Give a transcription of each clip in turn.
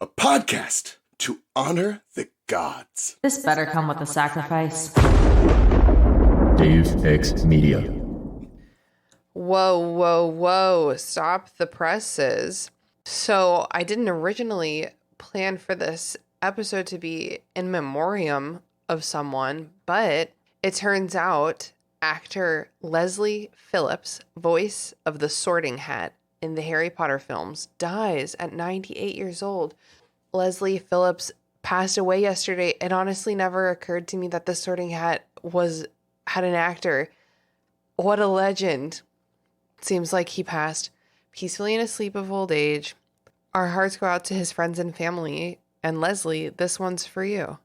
a podcast to honor the gods. This better come with a sacrifice. Dave X Media. Whoa, whoa, whoa. Stop the presses. So I didn't originally plan for this episode to be in memoriam of someone, but it turns out actor Leslie Phillips, voice of the Sorting Hat in the Harry Potter films, dies at 98 years old. Leslie Phillips passed away yesterday. It honestly never occurred to me that the Sorting Hat had an actor. What a legend. Seems like he passed peacefully in a sleep of old age. Our hearts go out to his friends and family. And Leslie, this one's for you.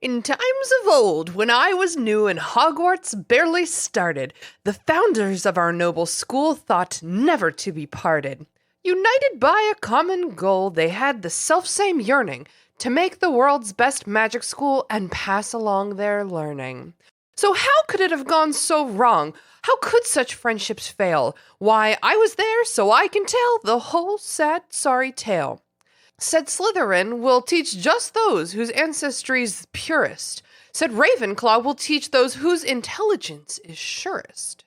In times of old, when I was new and Hogwarts barely started, the founders of our noble school thought never to be parted. United by a common goal, they had the selfsame yearning to make the world's best magic school and pass along their learning. So how could it have gone so wrong? How could such friendships fail? Why, I was there, so I can tell the whole sad, sorry tale. Said Slytherin will teach just those whose ancestry's purest. Said Ravenclaw will teach those whose intelligence is surest.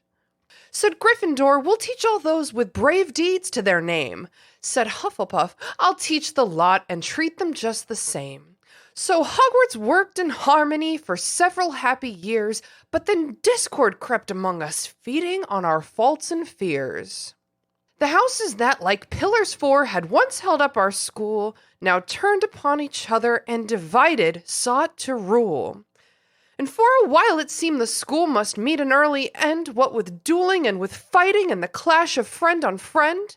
Said Gryffindor will teach all those with brave deeds to their name. Said Hufflepuff, I'll teach the lot and treat them just the same. So Hogwarts worked in harmony for several happy years, but then discord crept among us, feeding on our faults and fears. The houses that, like pillars four, had once held up our school, now turned upon each other and divided sought to rule. And for a while it seemed the school must meet an early end, what with dueling and with fighting and the clash of friend on friend.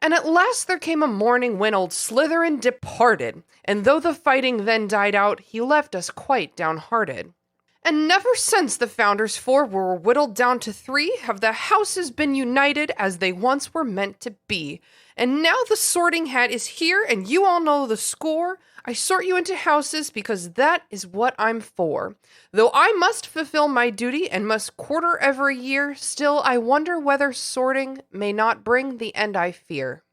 And at last there came a morning when old Slytherin departed, and though the fighting then died out, he left us quite downhearted. And never since the founders four were whittled down to three have the houses been united as they once were meant to be. And now the Sorting Hat is here, and you all know the score. I sort you into houses because that is what I'm for. Though I must fulfill my duty and must quarter every year, still I wonder whether sorting may not bring the end I fear.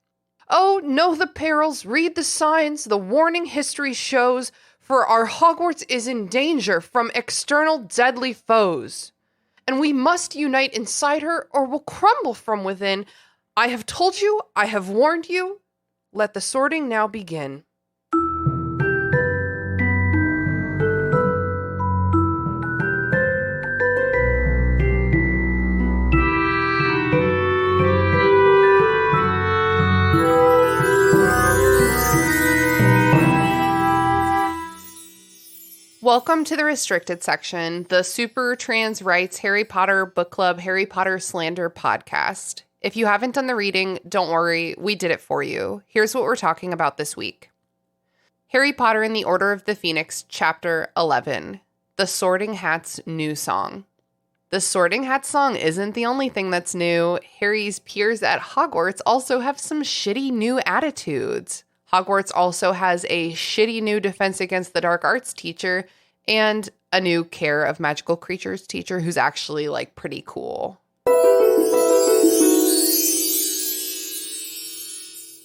Oh, know the perils, read the signs, the warning history shows, for our Hogwarts is in danger from external deadly foes. And we must unite inside her or will crumble from within. I have told you, I have warned you. Let the sorting now begin. Welcome to the restricted section, the Super Trans Rights Harry Potter Book Club Harry Potter Slander podcast. If you haven't done the reading, don't worry, we did it for you. Here's what we're talking about this week. Harry Potter and the Order of the Phoenix, Chapter 11, The Sorting Hat's New Song. The Sorting Hat song isn't the only thing that's new. Harry's peers at Hogwarts also have some shitty new attitudes. Hogwarts also has a shitty new Defense Against the Dark Arts teacher and a new Care of Magical Creatures teacher who's actually, pretty cool.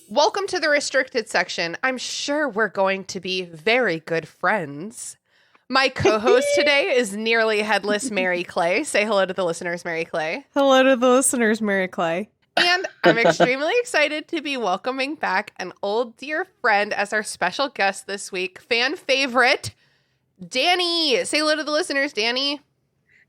Welcome to the restricted section. I'm sure we're going to be very good friends. My co-host today is nearly headless Mary Clay. Say hello to the listeners, Mary Clay. Hello to the listeners, Mary Clay. And I'm extremely excited to be welcoming back an old dear friend as our special guest this week. Fan favorite, Danni. Say hello to the listeners, Danni.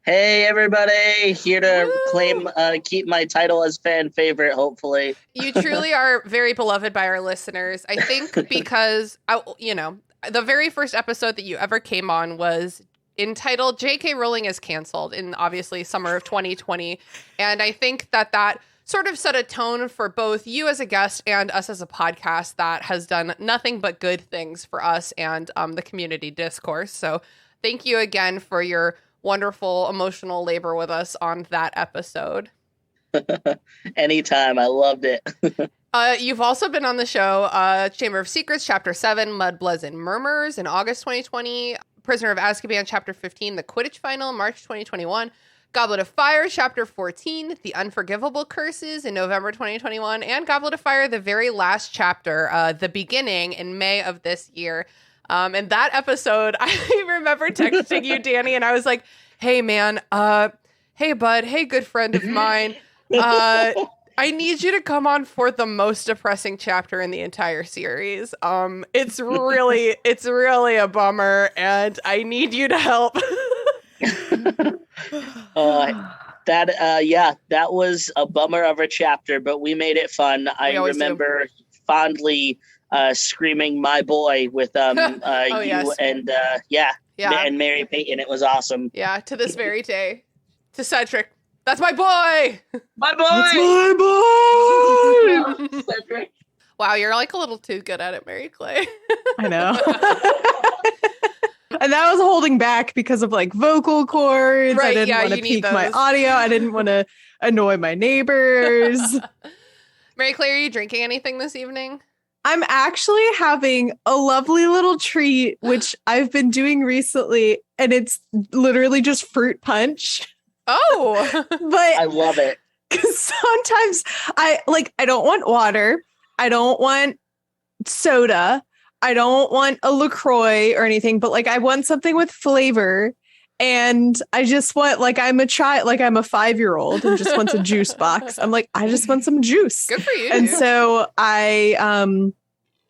Hey, everybody. Here to keep my title as fan favorite, hopefully. You truly are very beloved by our listeners. I think because, the very first episode that you ever came on was entitled J.K. Rowling is Canceled in, obviously, summer of 2020. And I think that sort of set a tone for both you as a guest and us as a podcast that has done nothing but good things for us and the community discourse. So thank you again for your wonderful emotional labor with us on that episode. Anytime. I loved it. You've also been on the show, Chamber of Secrets, Chapter 7, Mudbloods and Murmurs in August 2020, Prisoner of Azkaban, Chapter 15, The Quidditch Final, March 2021, Goblet of Fire, Chapter 14, The Unforgivable Curses in November 2021, and Goblet of Fire, the very last chapter, the beginning in May of this year. And that episode, I remember texting you, Danny, and I was like, hey, man, hey, bud, hey, good friend of mine, I need you to come on for the most depressing chapter in the entire series. It's really a bummer, and I need you to help. That was a bummer of a chapter, but we made it fun. I remember fondly screaming "my boy" with you and and Mary Peyton. It was awesome. Yeah, to this very day, to Cedric. That's my boy. My boy. That's my boy. Cedric. Wow, you're like a little too good at it, Mary Clay. I know. And that was holding back because of like vocal cords. Right, I didn't want to peak my those. audio. I didn't want to annoy my neighbors. Mary Clay, are you drinking anything this evening? I'm actually having a lovely little treat, which I've been doing recently, and it's literally just fruit punch. Oh, But I love it. because sometimes I don't want water. I don't want soda. I don't want a LaCroix or anything, but like I want something with flavor. And I just want, like, I'm a 5-year-old and just wants a juice box. I'm like, I just want some juice. good for you. And dude. so I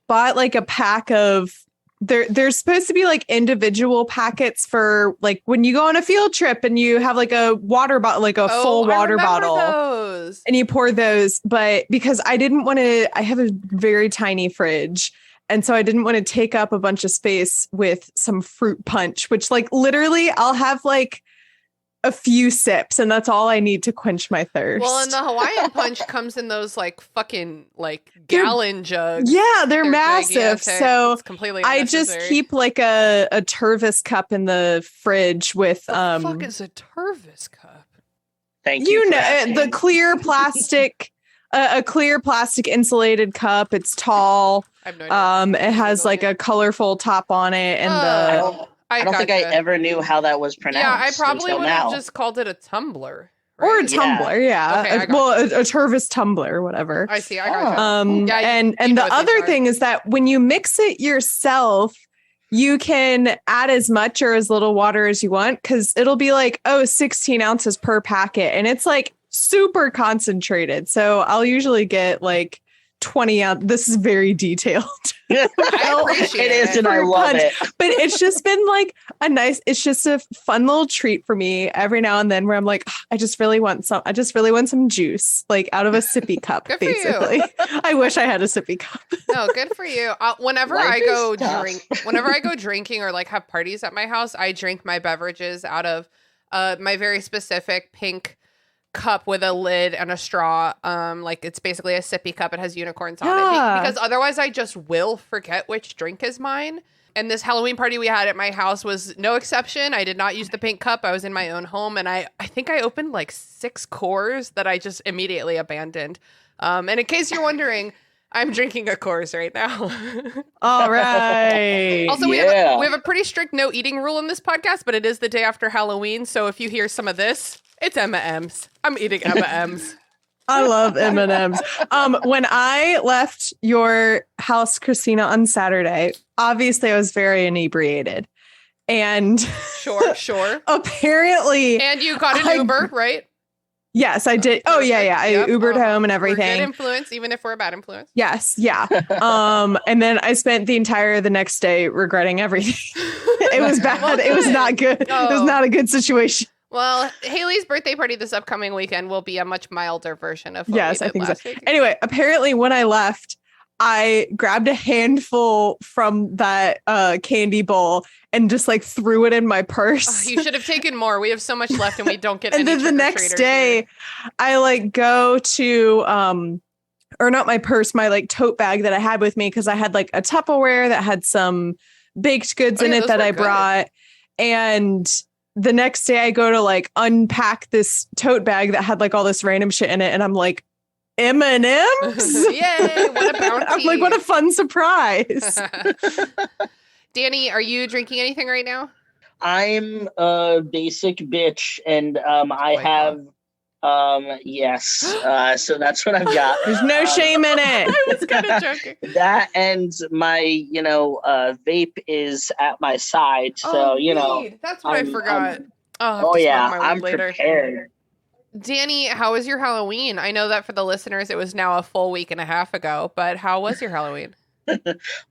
bought like a pack of there's supposed to be like individual packets for like when you go on a field trip and you have like a water bottle, like a full water bottle. Those. And you pour those. But because I didn't want to, I have a very tiny fridge. And so I didn't want to take up a bunch of space with some fruit punch, which like literally I'll have like a few sips and that's all I need to quench my thirst. Well, and the Hawaiian punch comes in those like fucking like gallon jugs. Yeah, they're massive. gigantic. So It's completely I just unnecessary. keep like a Tervis cup in the fridge with The fuck is a Tervis cup? Thank you. you for know asking. the clear plastic a clear plastic insulated cup. It's tall. I have no idea. It has like a colorful top on it and the I don't think I ever knew how that was pronounced. Yeah, I probably until would now. have just called it a tumbler. or a right? tumbler, yeah. Okay, I A Tervis tumbler, whatever. I see. I got Yeah, you and know the what these other are. thing is that when you mix it yourself, you can add as much or as little water as you want because it'll be like 16 ounces per packet, and it's like super concentrated. So I'll usually get like 20 ounce. This is very detailed. I appreciate it is, and I Fruit love punch. it. But it's just been like it's just a fun little treat for me every now and then where I'm like, I just really want some juice, like out of a sippy cup, Good for you. basically. I wish I had a sippy cup. No, good for you. Whenever Life I is go tough. whenever I go drinking or like have parties at my house, I drink my beverages out of my very specific pink cup with a lid and a straw. Like it's basically a sippy cup. It has unicorns on it Yeah. because otherwise I just will forget which drink is mine. And this Halloween party we had at my house was no exception. I did not use the pink cup. I was in my own home, and I think I opened like 6 Coors that I just immediately abandoned. And in case you're wondering, I'm drinking a Coors right now. All right. Also, we Yeah. have a pretty strict no eating rule in this podcast, but it is the day after Halloween, so if you hear some of this, it's M&M's. I'm eating M&M's. I love M&Ms. When I left your house, Christina, on Saturday, obviously I was very inebriated. And Sure. apparently, And you got an I- Uber, right? yes, I did. Oh, yeah. Yep. I Ubered home and We're everything. good influence, even if we're a bad influence. Yes, yeah. And then I spent the next day regretting everything. It was bad. Well, It was good. not good. It was Oh. not a good situation. Well, Haley's birthday party this upcoming weekend will be a much milder version of what Yes, we I did think so. last week. Anyway, apparently when I left, I grabbed a handful from that candy bowl and just like threw it in my Oh, purse. you should have taken more. We have so much left and we don't get And any then the next trick-or-treaters day, here. I like go to or not my purse, my like tote bag that I had with me because I had like a Tupperware that had some baked goods Oh, in yeah, it those that were I good. brought. And the next day I go to like unpack this tote bag that had like all this random shit in it, and I'm like, M&Ms? Yay, what a bounty. I'm like, what a fun surprise. Danny, are you drinking anything right now? I'm a basic bitch, and I have yes. So that's what I've got. There's no shame in it. I was kind of joking. That and my, vape is at my side. So, that's what I forgot. I'm prepared. Danny, how was your Halloween? I know that for the listeners, it was now a full week and a half ago, but how was your Halloween?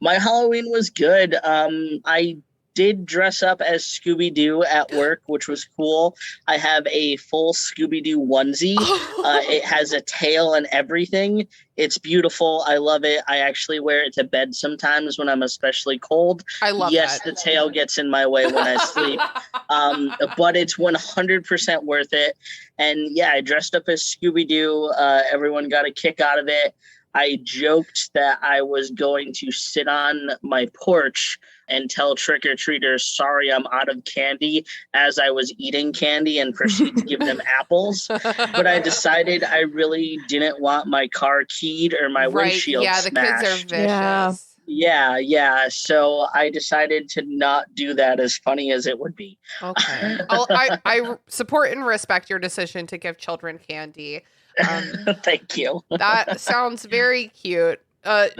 My Halloween was good. I did dress up as Scooby-Doo at work, which was cool. I have a full Scooby-Doo onesie. It has a tail and everything. It's beautiful. I love it. I actually wear it to bed sometimes when I'm especially cold. I love Yes, that. The tail gets in my way when I sleep. But it's 100% worth it. And yeah, I dressed up as Scooby-Doo. Everyone got a kick out of it. I joked that I was going to sit on my porch and tell trick-or-treaters, sorry, I'm out of candy, as I was eating candy and proceed to give them apples. But I decided I really didn't want my car keyed or my windshield smashed. The kids are vicious. Yeah. So I decided to not do that, as funny as it would be. Okay. I support and respect your decision to give children candy. Thank you. That sounds very cute. At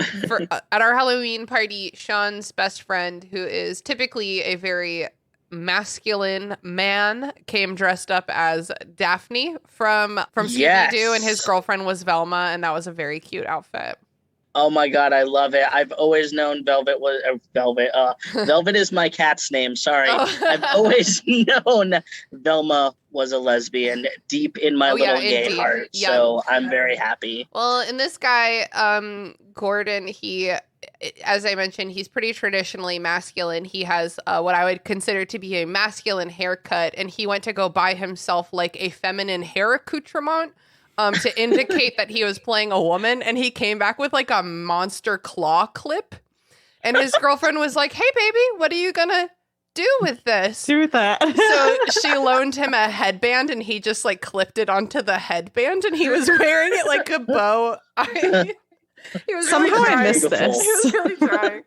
our Halloween party, Sean's best friend, who is typically a very masculine man, came dressed up as Daphne from Scooby-Doo, and his girlfriend was Velma, and that was a very cute outfit. Oh my God, I love it. I've always known Velvet is my cat's name. Sorry. I've always known Velma was a lesbian deep in my little gay heart. Yeah. So I'm very happy. Well, and this guy, Gordon, he, as I mentioned, he's pretty traditionally masculine. He has what I would consider to be a masculine haircut, and he went to go buy himself like a feminine hair accoutrement to indicate that he was playing a woman, and he came back with like a monster claw clip. And his girlfriend was like, hey, baby, what are you gonna do with this? Do that. So she loaned him a headband, and he just like clipped it onto the headband, and he was wearing it like a bow. He was somehow really I missed this. He was really trying.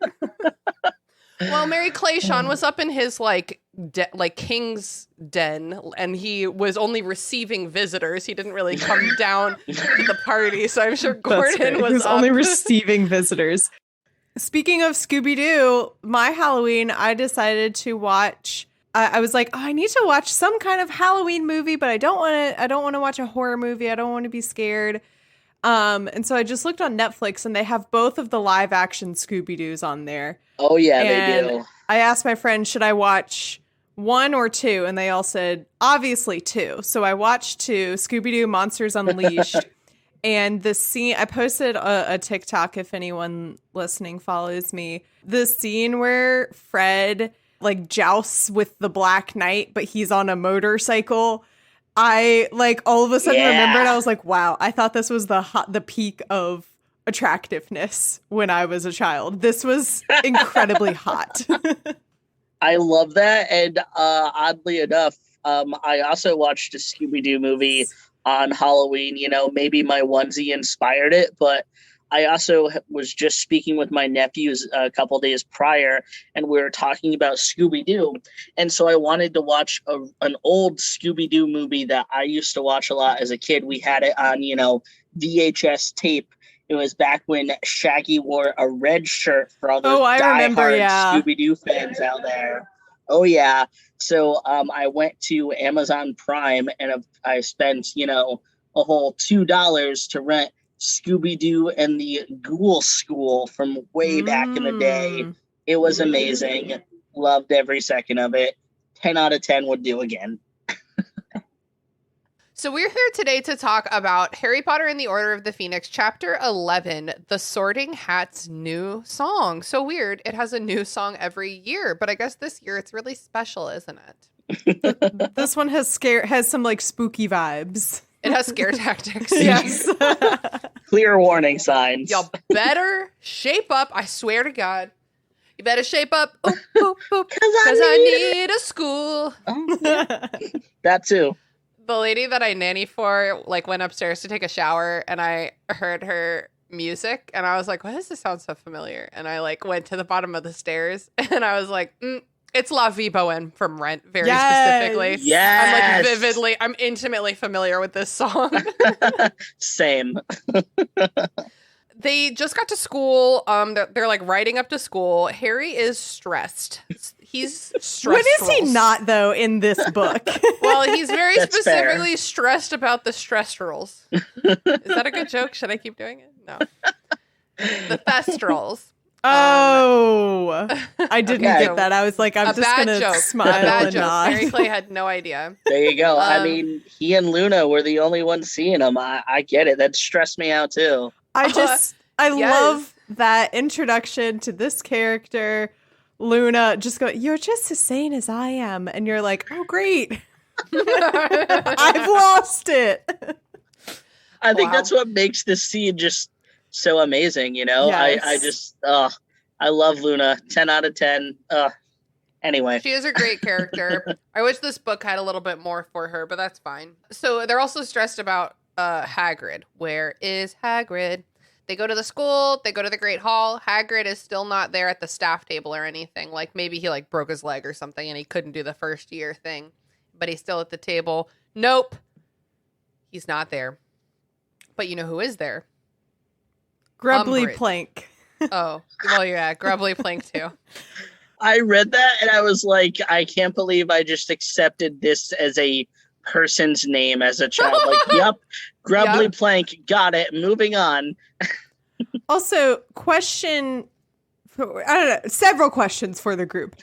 Well, Mary Clay Sean was up in his like king's den, and he was only receiving visitors. He didn't really come down to the party, so I'm sure Gordon was only receiving visitors. Speaking of Scooby-Doo, my Halloween, I decided to watch. I was like, I need to watch some kind of Halloween movie, but I don't want to watch a horror movie. I don't want to be scared. And so I just looked on Netflix, and they have both of the live action Scooby-Doos on there. Oh yeah, they do. I asked my friend, should I watch 1 or 2? And they all said, obviously 2. So I watched 2, Scooby-Doo Monsters Unleashed. And the scene, I posted a TikTok if anyone listening follows me. The scene where Fred like jousts with the Black Knight, but he's on a motorcycle. I like all of a sudden remembered. I was like, wow, I thought this was the peak of attractiveness when I was a child. This was incredibly hot. I love that. And oddly enough, I also watched a Scooby-Doo movie on Halloween. Maybe my onesie inspired it, but I also was just speaking with my nephews a couple days prior, and we were talking about Scooby-Doo. And so I wanted to watch an old Scooby-Doo movie that I used to watch a lot as a kid. We had it on, VHS tape. It was back when Shaggy wore a red shirt for all those diehard Scooby-Doo fans out there. Oh, yeah. So I went to Amazon Prime, and I spent, a whole $2 to rent Scooby-Doo and the Ghoul School from way back in the day. It was amazing. Loved every second of it. 10 out of 10 would do again. So we're here today to talk about Harry Potter and the Order of the Phoenix, Chapter 11, The Sorting Hat's new song. So weird. It has a new song every year, but I guess this year it's really special, isn't it? This one has some like spooky vibes. It has scare tactics. Yes. Clear warning signs. Y'all better shape up. I swear to God. You better shape up. Because I need a school. That too. The lady that I nanny for went upstairs to take a shower, and I heard her music, and I was like, why does this sound so familiar? And I went to the bottom of the stairs, and I was like, It's La Vie Boheme from Rent, very specifically. Yes. I'm intimately familiar with this song. Same. They just got to school. They're like riding up to school. Harry is stressed. He's stressed. When is he not, though, in this book? Well, he's very That's specifically fair. stressed about the stress rolls. Is that a good joke? Should I keep doing it? No. The thestrals. Oh, I didn't get that. I was like, I'm just going to smile and nod. Mary Clay had no idea. There you go. I mean, he and Luna were the only ones seeing him. I get it. That stressed me out, too. I love that introduction to this character. Luna just go, you're just as sane as I am. And you're like, oh, great. I've lost it. I think that's what makes this scene just so amazing, you know? Yes. I love Luna. 10 out of 10. Anyway. She is a great character. I wish this book had a little bit more for her, but that's fine. So they're also stressed about Hagrid. Where is Hagrid? They go to the school. They go to the Great Hall. Hagrid is still not there at the staff table or anything. Like maybe he like broke his leg or something and he couldn't do the first year thing. But he's still at the table. Nope. He's not there. But you know who is there? Grubbly Umbridge. Plank. Oh, well, yeah, Grubbly Plank too. I read that and I was like, I can't believe I just accepted this as a person's name as a child. Like, yep, Grubbly Plank, got it. Moving on. Also, several questions for the group.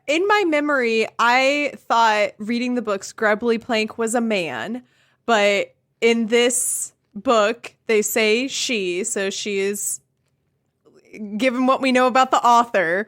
In my memory, I thought reading the books, Grubbly Plank was a man, but in this book, they say she, so she is, given what we know about the author,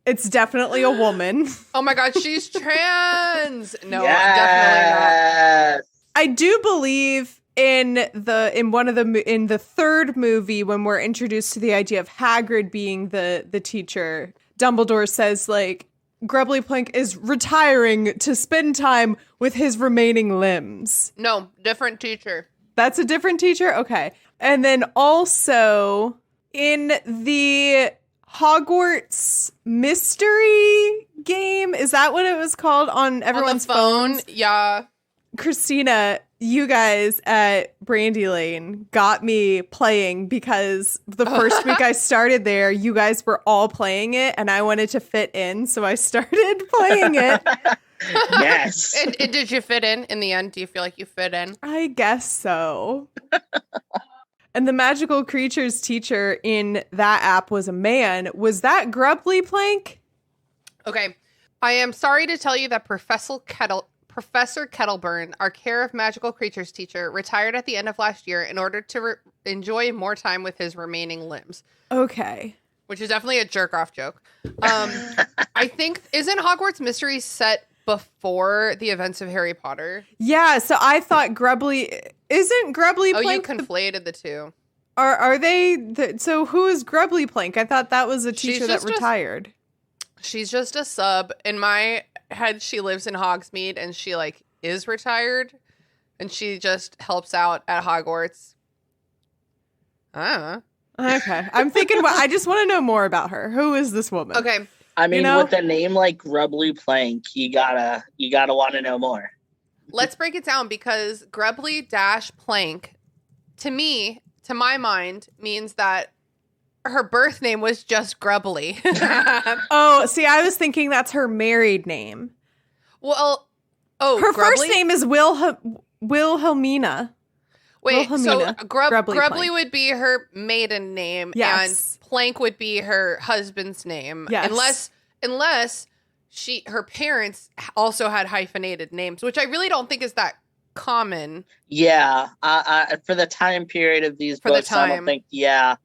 it's definitely a woman. Oh my God, she's trans. No, Yes. definitely not. I do believe in the third movie, when we're introduced to the idea of Hagrid being the teacher, Dumbledore says like Grubbly Plank is retiring to spend time with his remaining limbs. No, different teacher. That's a different teacher? Okay. And then also in the Hogwarts mystery game, is that what it was called on everyone's phone? phones? Yeah. Christina, you guys at Brandy Lane got me playing because the first week I started there, you guys were all playing it and I wanted to fit in. So I started playing it. Yes. And did you fit in the end? Do you feel like you fit in? I guess so. And the magical creatures teacher in that app was a man. Was that Grubbly Plank? Okay. I am sorry to tell you that Professor Kettleburn, our care of magical creatures teacher, retired at the end of last year in order to enjoy more time with his remaining limbs. Okay. Which is definitely a jerk-off joke. I think, isn't Hogwarts Mysteries set before the events of Harry Potter? Yeah, so I thought isn't Grubbly Plank? Oh, you conflated the two. Are they? So who is Grubbly Plank? I thought that was a teacher that retired. She's just a sub. In my head, she lives in Hogsmeade and she like is retired and she just helps out at Hogwarts. I don't know. Okay. I'm thinking I just want to know more about her. Who is this woman? Okay. I mean, with a name like Grubbly Plank, you gotta want to know more. Let's break it down because Grubbly Plank, to my mind, means that her birth name was just Grubbly. Oh, see, I was thinking that's her married name. Well, her Grubbly? first name is Wilhelmina. Wait, Wilhelmina. so Grubbly would be her maiden name, yes. and Plank would be her husband's name, yes. unless her parents also had hyphenated names, which I really don't think is that common. Yeah, for the time period of these books, I don't think. Yeah,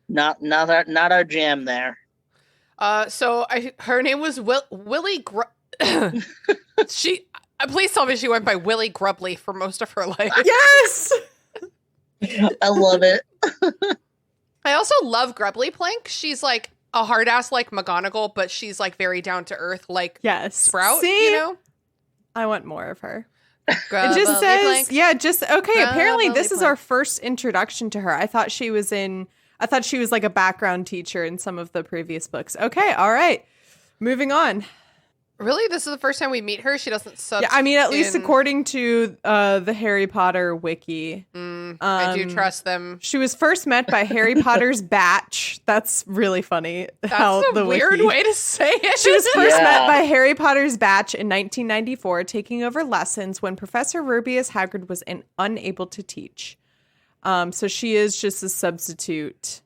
not our jam there. So her name was Willie. Please tell me she went by Willie Grubbly for most of her life. Yes. I love it. I also love Grubbly Plank. She's like a hard ass like McGonagall, but she's like very down to earth, like Sprout. See? You know, I want more of her. Grubbly It just says, Plank. okay. Apparently, this is Plank. our first introduction to her. I thought she was like a background teacher in some of the previous books. Okay, all right. Moving on. Really? This is the first time we meet her? She doesn't sub. Yeah, I mean, at least according to the Harry Potter wiki. I do trust them. She was first met by Harry Potter's batch. That's really funny. That's a weird way to say it. She was first met by Harry Potter's batch in 1994, taking over lessons when Professor Rubeus Hagrid was unable to teach. So she is just a substitute.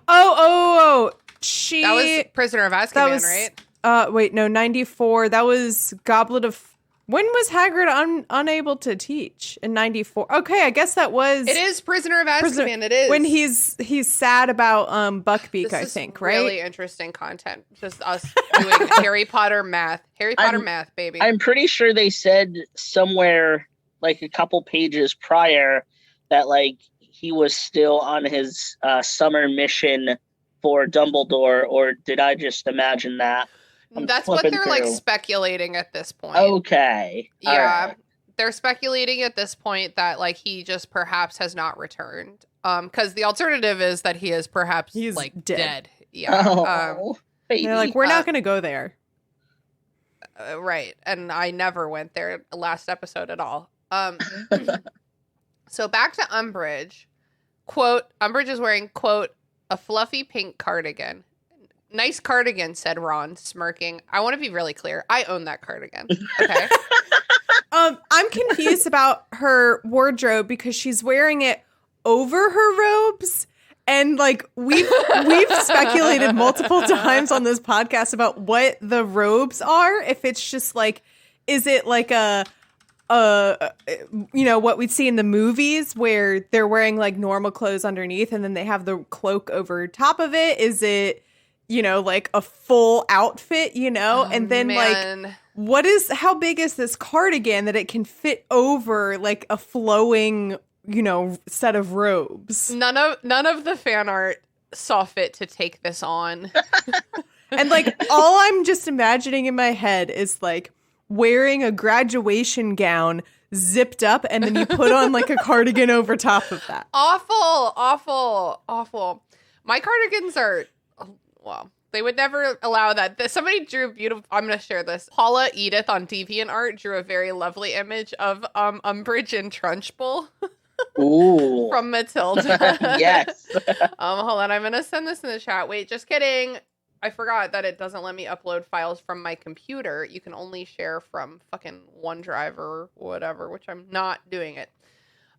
Oh. That was Prisoner of Azkaban, right? Wait, no, 94. That was Goblet of... When was Hagrid unable to teach? In 94. Okay, I guess that was... It is Prisoner of Azkaban, it is. When he's sad about Buckbeak, I think, right? Really interesting content. Just us doing Harry Potter math. Harry Potter math, baby. I'm pretty sure they said somewhere, like a couple pages prior, that, like, he was still on his summer mission for Dumbledore, or did I just imagine that? That's what they're like speculating at this point. Okay. Yeah. Right. They're speculating at this point that like he just perhaps has not returned. Because the alternative is that he is perhaps like dead. Yeah. Oh, they're like, we're not going to go there. Right. And I never went there last episode at all. So back to Umbridge. Quote, Umbridge is wearing, quote, a fluffy pink cardigan. Nice cardigan, said Ron, smirking. I want to be really clear. I own that cardigan. Okay. I'm confused about her wardrobe because she's wearing it over her robes. And like we've speculated multiple times on this podcast about what the robes are. If it's just like, is it like what we'd see in the movies where they're wearing like normal clothes underneath and then they have the cloak over top of it? Is it, like a full outfit, and then like, how big is this cardigan that it can fit over like a flowing, set of robes? None of the fan art saw fit to take this on. And like, all I'm just imagining in my head is like wearing a graduation gown zipped up and then you put on like a cardigan over top of that. Awful. My cardigans are... Well, they would never allow that. Somebody drew beautiful... I'm going to share this. Paula Edith on DeviantArt drew a very lovely image of Umbridge in Trunchbull. Ooh. From Matilda. Yes. Hold on. I'm going to send this in the chat. Wait, just kidding. I forgot that it doesn't let me upload files from my computer. You can only share from fucking OneDrive or whatever, which I'm not doing it.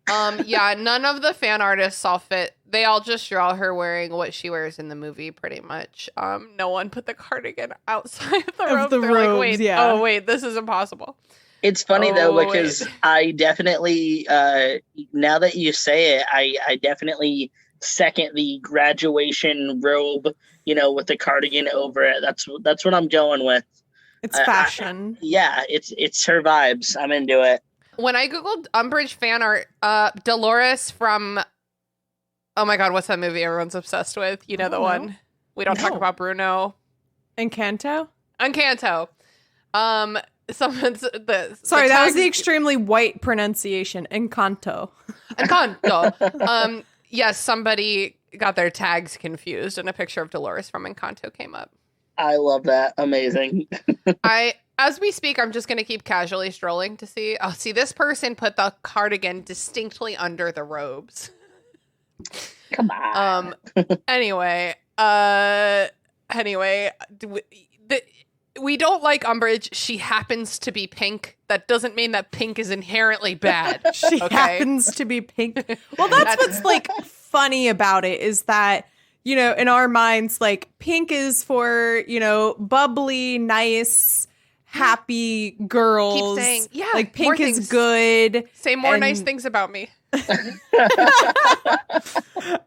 Yeah, none of the fan artists saw fit. They all just draw her wearing what she wears in the movie, pretty much. No one put the cardigan outside the robe. They're robes, like, wait, this is impossible. It's funny though, because I definitely, now that you say it, I definitely second the graduation robe, with the cardigan over it. That's what I'm going with. It's fashion. It's her vibes. I'm into it. When I Googled Umbridge fan art, Dolores from, oh my God, what's that movie everyone's obsessed with? You know the one. We don't talk about Bruno. Encanto? That was the extremely white pronunciation. Encanto. Yes, somebody got their tags confused and a picture of Dolores from Encanto came up. I love that. Amazing. As we speak, I'm just going to keep casually strolling to see. Oh, see, this person put the cardigan distinctly under the robes. Come on. Anyway, we don't like Umbridge. She happens to be pink. That doesn't mean that pink is inherently bad. She happens to be pink. Well, that's what's like funny about it is that, in our minds, like pink is for, bubbly, nice, happy girls. Keep saying, yeah, like pink is good. Say more nice things about me.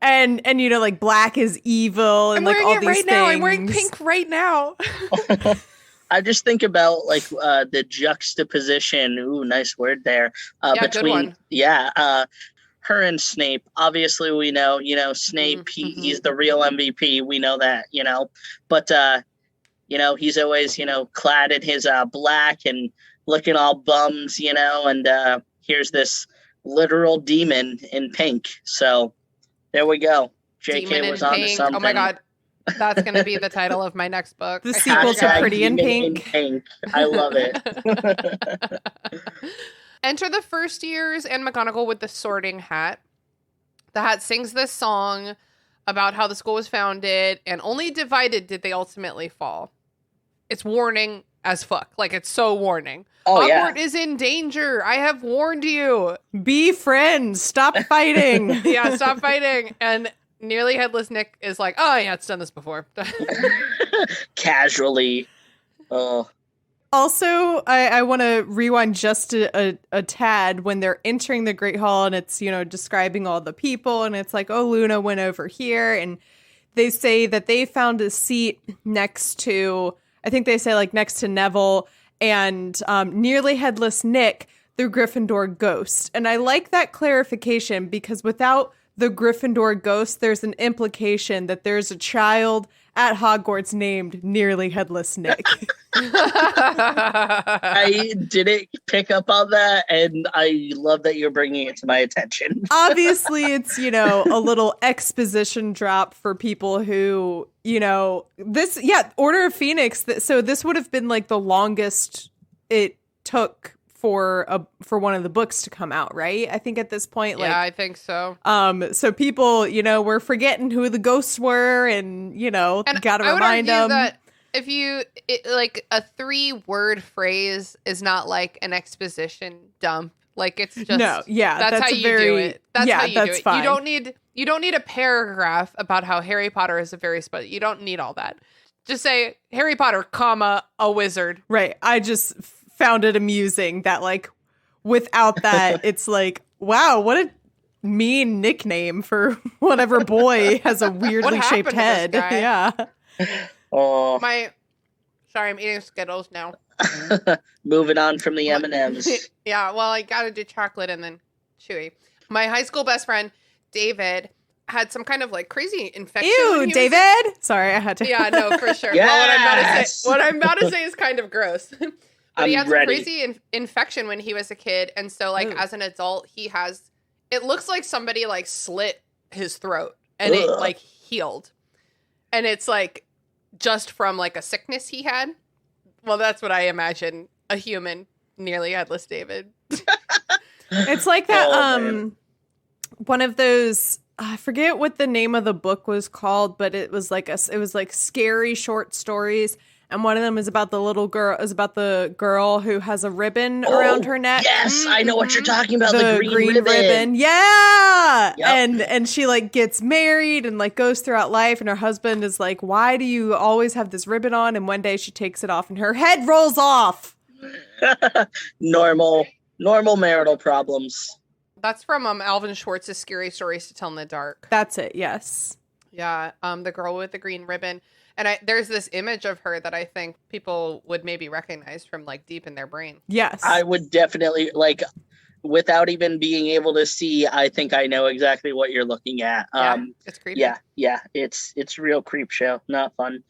and like black is evil and like all these things. I'm wearing pink right now. I just think about like the juxtaposition. Ooh, nice word there. Between her and Snape. Obviously, we know. Snape. He's the real MVP. We know that. But he's always clad in his black and looking all bums. And here's this literal demon in pink. So there we go. JK was on to something. Oh my God. That's going to be the title of my next book. The sequel to Pretty in Pink. I love it. Enter the first years and McGonagall with the Sorting Hat. The hat sings this song about how the school was founded, and only divided did they ultimately fall. It's warning as fuck. Like, it's so warning. Oh, Hogwarts is in danger. I have warned you. Be friends. Stop fighting. Yeah, stop fighting. And Nearly Headless Nick is like, oh, yeah, it's done this before. Casually. Also, I want to rewind just a tad when they're entering the Great Hall, and it's, describing all the people, and it's like, oh, Luna went over here, and they say that they found a seat next to, I think they say, like, next to Neville, and Nearly Headless Nick, the Gryffindor ghost. And I like that clarification, because without the Gryffindor ghost, there's an implication that there's a child at Hogwarts named Nearly Headless Nick. I didn't pick up on that, and I love that you're bringing it to my attention. Obviously, it's, a little exposition drop for people who, Order of Phoenix. So this would have been like the longest it took for one of the books to come out, right? I think at this point, yeah, I think so. So people, were forgetting who the ghosts were, and got to remind them. That if like a 3-word phrase is not like an exposition dump. Like, it's just that's how you do it. That's how you do it. Fine. You don't need a paragraph about how Harry Potter is a very special. You don't need all that. Just say Harry Potter, comma, a wizard. Right. I just found it amusing that, like, without that, it's like, wow, what a mean nickname for whatever boy has a weirdly shaped head. Yeah. Oh. Sorry, I'm eating Skittles now. Moving on from the M&Ms. Yeah, well, I gotta do chocolate and then chewy. My high school best friend, David, had some kind of like crazy infection. Ew, David! Sorry, I had to. Yeah, no, for sure. Yes! Well, what I'm about to say is kind of gross. But he had some ready. crazy infection when he was a kid. And so, like, as an adult, it looks like somebody, like, slit his throat. And it, like, healed. And it's, like, just from, like, a sickness he had. Well, that's what I imagine a human Nearly Headless David. It's like that, one of those, I forget what the name of the book was called, but it was like scary short stories. And one of them is about the girl who has a ribbon around her neck. Yes, I know what you're talking about. The green ribbon. Yeah. Yep. And she like gets married and like goes throughout life, and her husband is like, why do you always have this ribbon on? And one day she takes it off and her head rolls off. Normal marital problems. That's from Alvin Schwartz's Scary Stories to Tell in the Dark. That's it. Yes. Yeah. The girl with the green ribbon. And there's this image of her that I think people would maybe recognize from like deep in their brain. Yes. I would definitely, like, without even being able to see, I think I know exactly what you're looking at. Yeah, it's creepy. Yeah. It's real creep show. Not fun.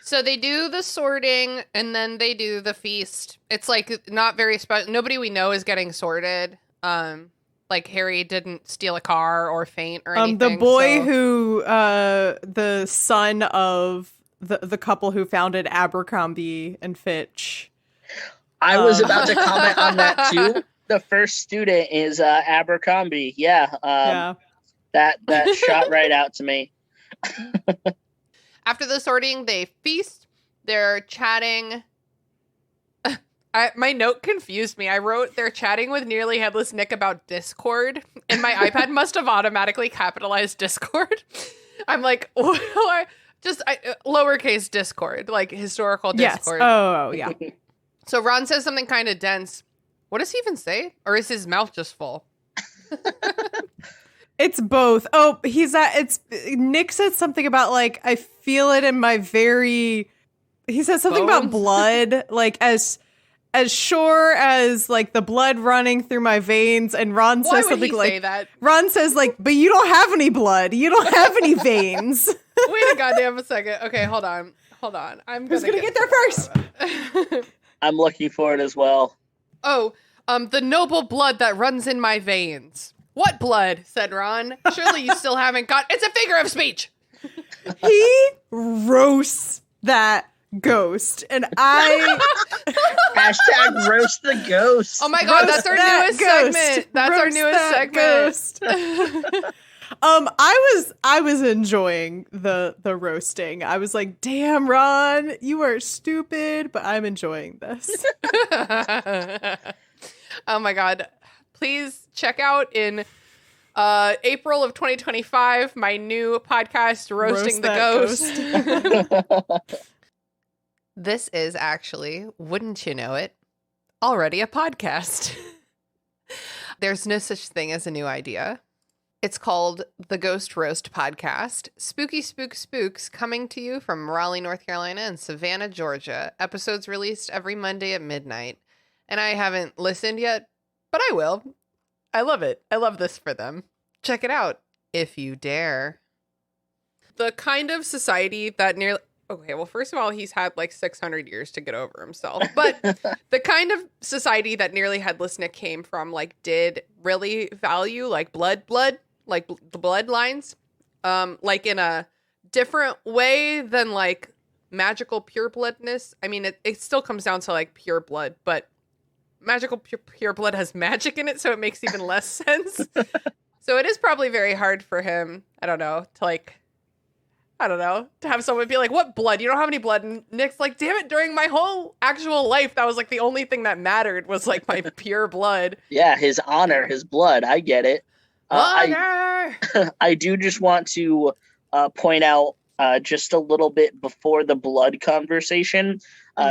So they do the sorting and then they do the feast. It's like not very special. Nobody we know is getting sorted. Like Harry didn't steal a car or faint or anything. The boy who, the son of the couple who founded Abercrombie and Fitch. I was about to comment on that too. The first student is Abercrombie. Yeah. That shot right out to me. After the sorting, they feast. They're chatting. My note confused me. I wrote they're chatting with Nearly Headless Nick about Discord, and my iPad must have automatically capitalized Discord. I'm like, lowercase Discord, like historical Discord. Yes. Oh, yeah. So Ron says something kind of dense. What does he even say? Or is his mouth just full? It's both. Oh, Nick said something about like, I feel it in my he said something about blood, like as sure as like the blood running through my veins, and Ron says something like, say that? Ron says like, but you don't have any blood. You don't have any veins. Wait a goddamn second. Okay, hold on. Who's gonna get there first? I'm looking for it as well. Oh, the noble blood that runs in my veins. What blood? Said Ron. Surely you still haven't got. It's a figure of speech. He roasts that ghost, and I hashtag roast the ghost. Oh my god, that's our newest segment. That's our newest segment. I was enjoying the roasting. I was like, damn, Ron, you are stupid, but I'm enjoying this. Oh my god. Please check out in April of 2025 my new podcast, Roasting the Ghost. This is actually, wouldn't you know it, already a podcast. There's no such thing as a new idea. It's called the Ghost Roast Podcast. Spooky spooks coming to you from Raleigh, North Carolina and Savannah, Georgia. Episodes released every Monday at midnight. And I haven't listened yet, but I will. I love it. I love this for them. Check it out if you dare. The kind of society that nearly... Okay, well, first of all, he's had like 600 years to get over himself. But the kind of society that nearly headless Nick came from, like, did really value, like, blood, like the bloodlines, like in a different way than, like, magical pure bloodness. I mean, it still comes down to, like, pure blood, but magical pure blood has magic in it, so it makes even less sense. So it is probably very hard for him, to have someone be like, what blood? You don't have any blood. And Nick's like, damn it, during my whole actual life, that was like the only thing that mattered was like my pure blood. Yeah, his honor, his blood. I get it. Honor! I do just want to point out just a little bit before the blood conversation,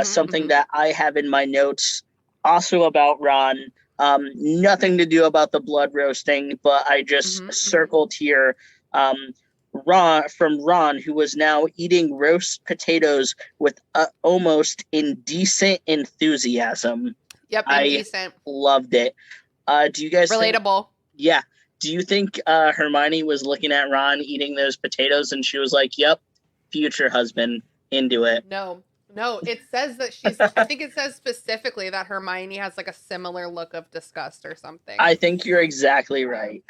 something that I have in my notes also about Ron. Nothing to do about the blood roasting, but I just circled here. Ron, who was now eating roast potatoes with almost indecent enthusiasm. Yep, I indecent. loved it. Do you guys relatable? Yeah. Do you think Hermione was looking at Ron eating those potatoes and she was like, "Yep, future husband, into it"? No. It says that I think it says specifically that Hermione has like a similar look of disgust or something. I think you're exactly right.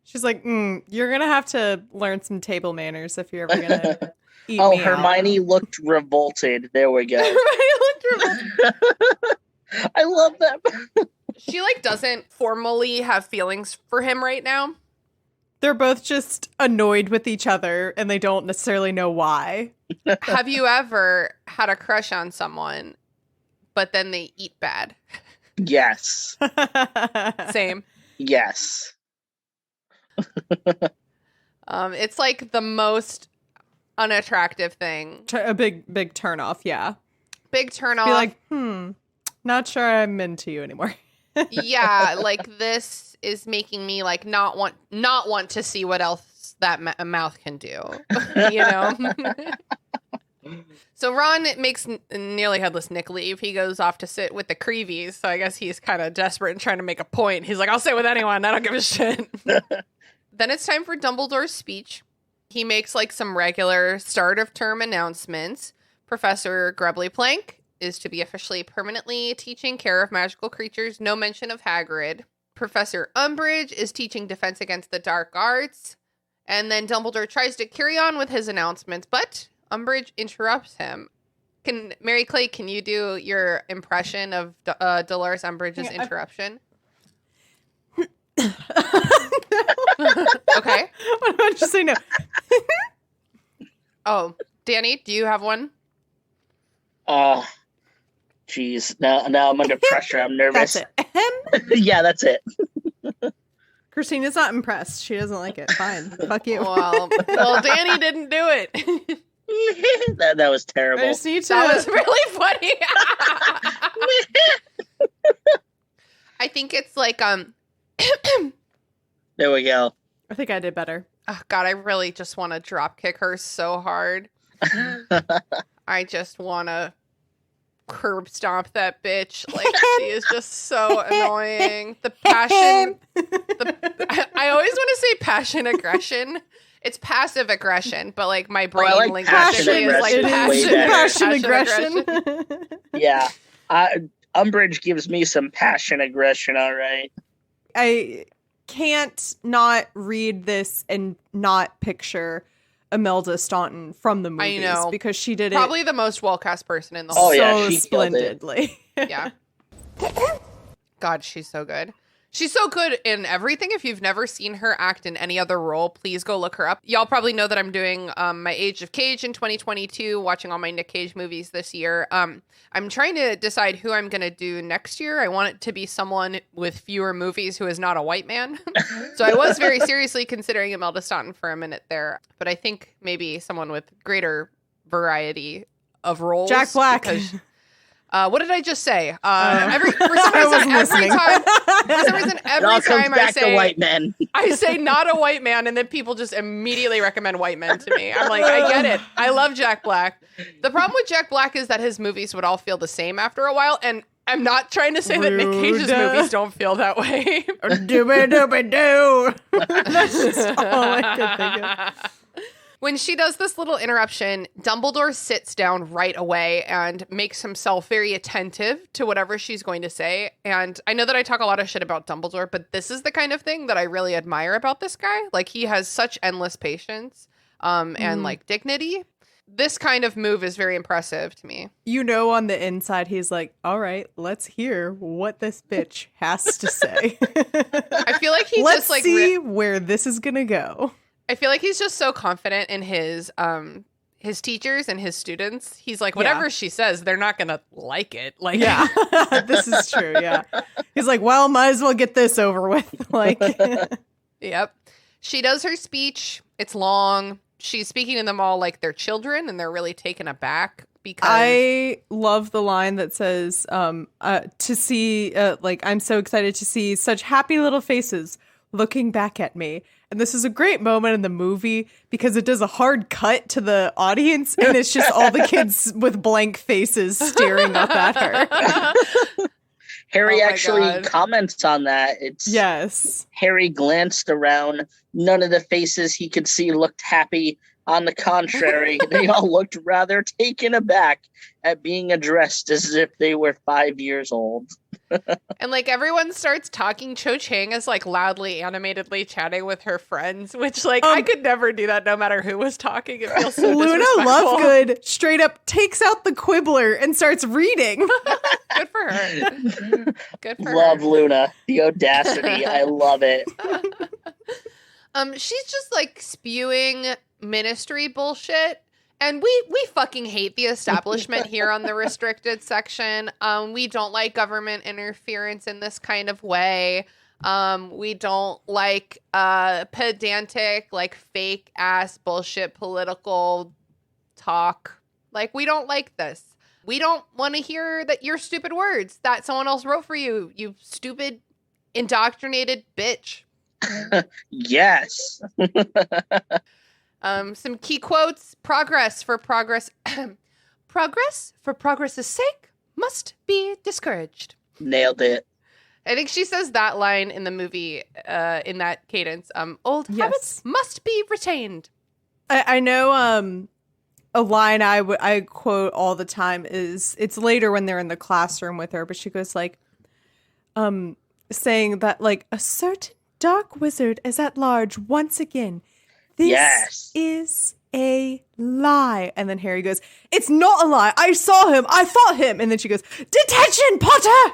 She's like, you're going to have to learn some table manners if you're ever going to eat me Hermione out. looked revolted. There we go. Hermione looked revolted. I love that. She, like, doesn't formally have feelings for him right now. They're both just annoyed with each other, and they don't necessarily know why. Have you ever had a crush on someone, but then they eat bad? Yes. Same. Yes. It's like the most unattractive thing. A big turn off, yeah. Big turn off. Be like, not sure I'm into you anymore. Yeah, like this is making me like not want to see what else that mouth can do. You know. So Ron makes nearly headless Nick leave. He goes off to sit with the Creevies. So I guess he's kind of desperate and trying to make a point. He's like, I'll sit with anyone. I don't give a shit. Then it's time for Dumbledore's speech. He makes like some regular start of term announcements. Professor Grubbly Plank is to be officially permanently teaching care of magical creatures. No mention of Hagrid. Professor Umbridge is teaching defense against the dark arts. And then Dumbledore tries to carry on with his announcements, but Umbridge interrupts him. Mary Clay, can you do your impression of Dolores Umbridge's interruption? Okay. What about you say no? Oh, Danny, do you have one? Geez. Now I'm under pressure. I'm nervous. That's it. Yeah, that's it. Christina's not impressed. She doesn't like it. Fine. Fuck you. Well, Danny didn't do it. that was terrible. I just need to... That was really funny. I think it's like There we go. I think I did better. Oh, God, I really just want to drop kick her so hard. I just want to curb stomp that bitch. Like, she is just so annoying. The passion. I always want to say passion aggression. It's passive aggression, but like my brain linguistically is like passion aggression. Yeah. Umbridge gives me some passion aggression, all right. I can't not read this and not picture Imelda Staunton from the movies. I know. Because she did probably the most well-cast person in the whole so splendidly. Yeah. God, she's so good. She's so good in everything. If you've never seen her act in any other role, please go look her up. Y'all probably know that I'm doing my Age of Cage in 2022, watching all my Nick Cage movies this year. I'm trying to decide who I'm going to do next year. I want it to be someone with fewer movies who is not a white man. So I was very seriously considering Imelda Staunton for a minute there. But I think maybe someone with greater variety of roles. Jack Black. Because, what did I just say? For some reason, every time I say white men. I say not a white man, and then people just immediately recommend white men to me. I'm like, I get it. I love Jack Black. The problem with Jack Black is that his movies would all feel the same after a while, and I'm not trying to say that Nick Cage's movies don't feel that way. Dooby-dooby-doo. That's just all I can think of. When she does this little interruption, Dumbledore sits down right away and makes himself very attentive to whatever she's going to say. And I know that I talk a lot of shit about Dumbledore, but this is the kind of thing that I really admire about this guy. Like, he has such endless patience and, like, dignity. This kind of move is very impressive to me. You know, on the inside, he's like, all right, let's hear what this bitch has to say. I feel like he let's just, like... see where this is going to go. I feel like he's just so confident in his teachers and his students. He's like, whatever she says, they're not gonna like it. Like, yeah, this is true. Yeah, he's like, well, might as well get this over with. Like, yep. She does her speech. It's long. She's speaking to them all like they're children, and they're really taken aback because I love the line that says, to see, like, I'm so excited to see such happy little faces looking back at me. And this is a great moment in the movie because it does a hard cut to the audience and it's just all the kids with blank faces staring up at her. Harry actually comments on that. Yes. Harry glanced around. None of the faces he could see looked happy. On the contrary, they all looked rather taken aback at being addressed as if they were 5 years old. And like everyone starts talking. Cho Chang is like loudly animatedly chatting with her friends, which like I could never do that no matter who was talking. It feels so Luna Lovegood straight up takes out the Quibbler and starts reading. Good for her. Good for Love her. Luna. The audacity. I love it. She's just like spewing ministry bullshit. And we fucking hate the establishment here on the restricted section. We don't like government interference in this kind of way. We don't like pedantic, like fake ass bullshit political talk. Like, we don't like this. We don't want to hear that your stupid words that someone else wrote for you, you stupid indoctrinated bitch. Yes. Some key quotes. Progress for progress. Progress for progress's sake must be discouraged. Nailed it. I think she says that line in the movie in that cadence. Old habits must be retained. I know a line I quote all the time is, it's later when they're in the classroom with her, but she goes like, saying that like a certain dark wizard is at large once again. This is a lie. And then Harry goes, it's not a lie. I saw him. I fought him. And then she goes, detention, Potter!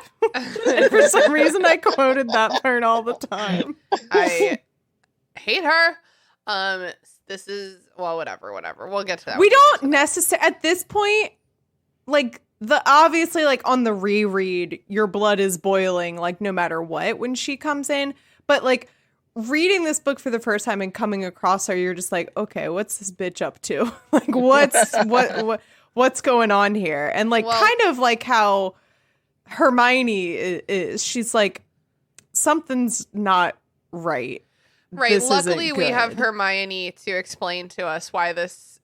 And for some reason, I quoted that part all the time. I hate her. This is, well, whatever. We'll get to that. We don't necessarily, at this point, like, obviously, like, on the reread, your blood is boiling, like, no matter what, when she comes in. But, like, reading this book for the first time and coming across her, you're just like, okay, what's this bitch up to? Like, what's going on here? And like, kind of like how Hermione is, she's like, something's not right. Right. This Luckily, we have Hermione to explain to us why this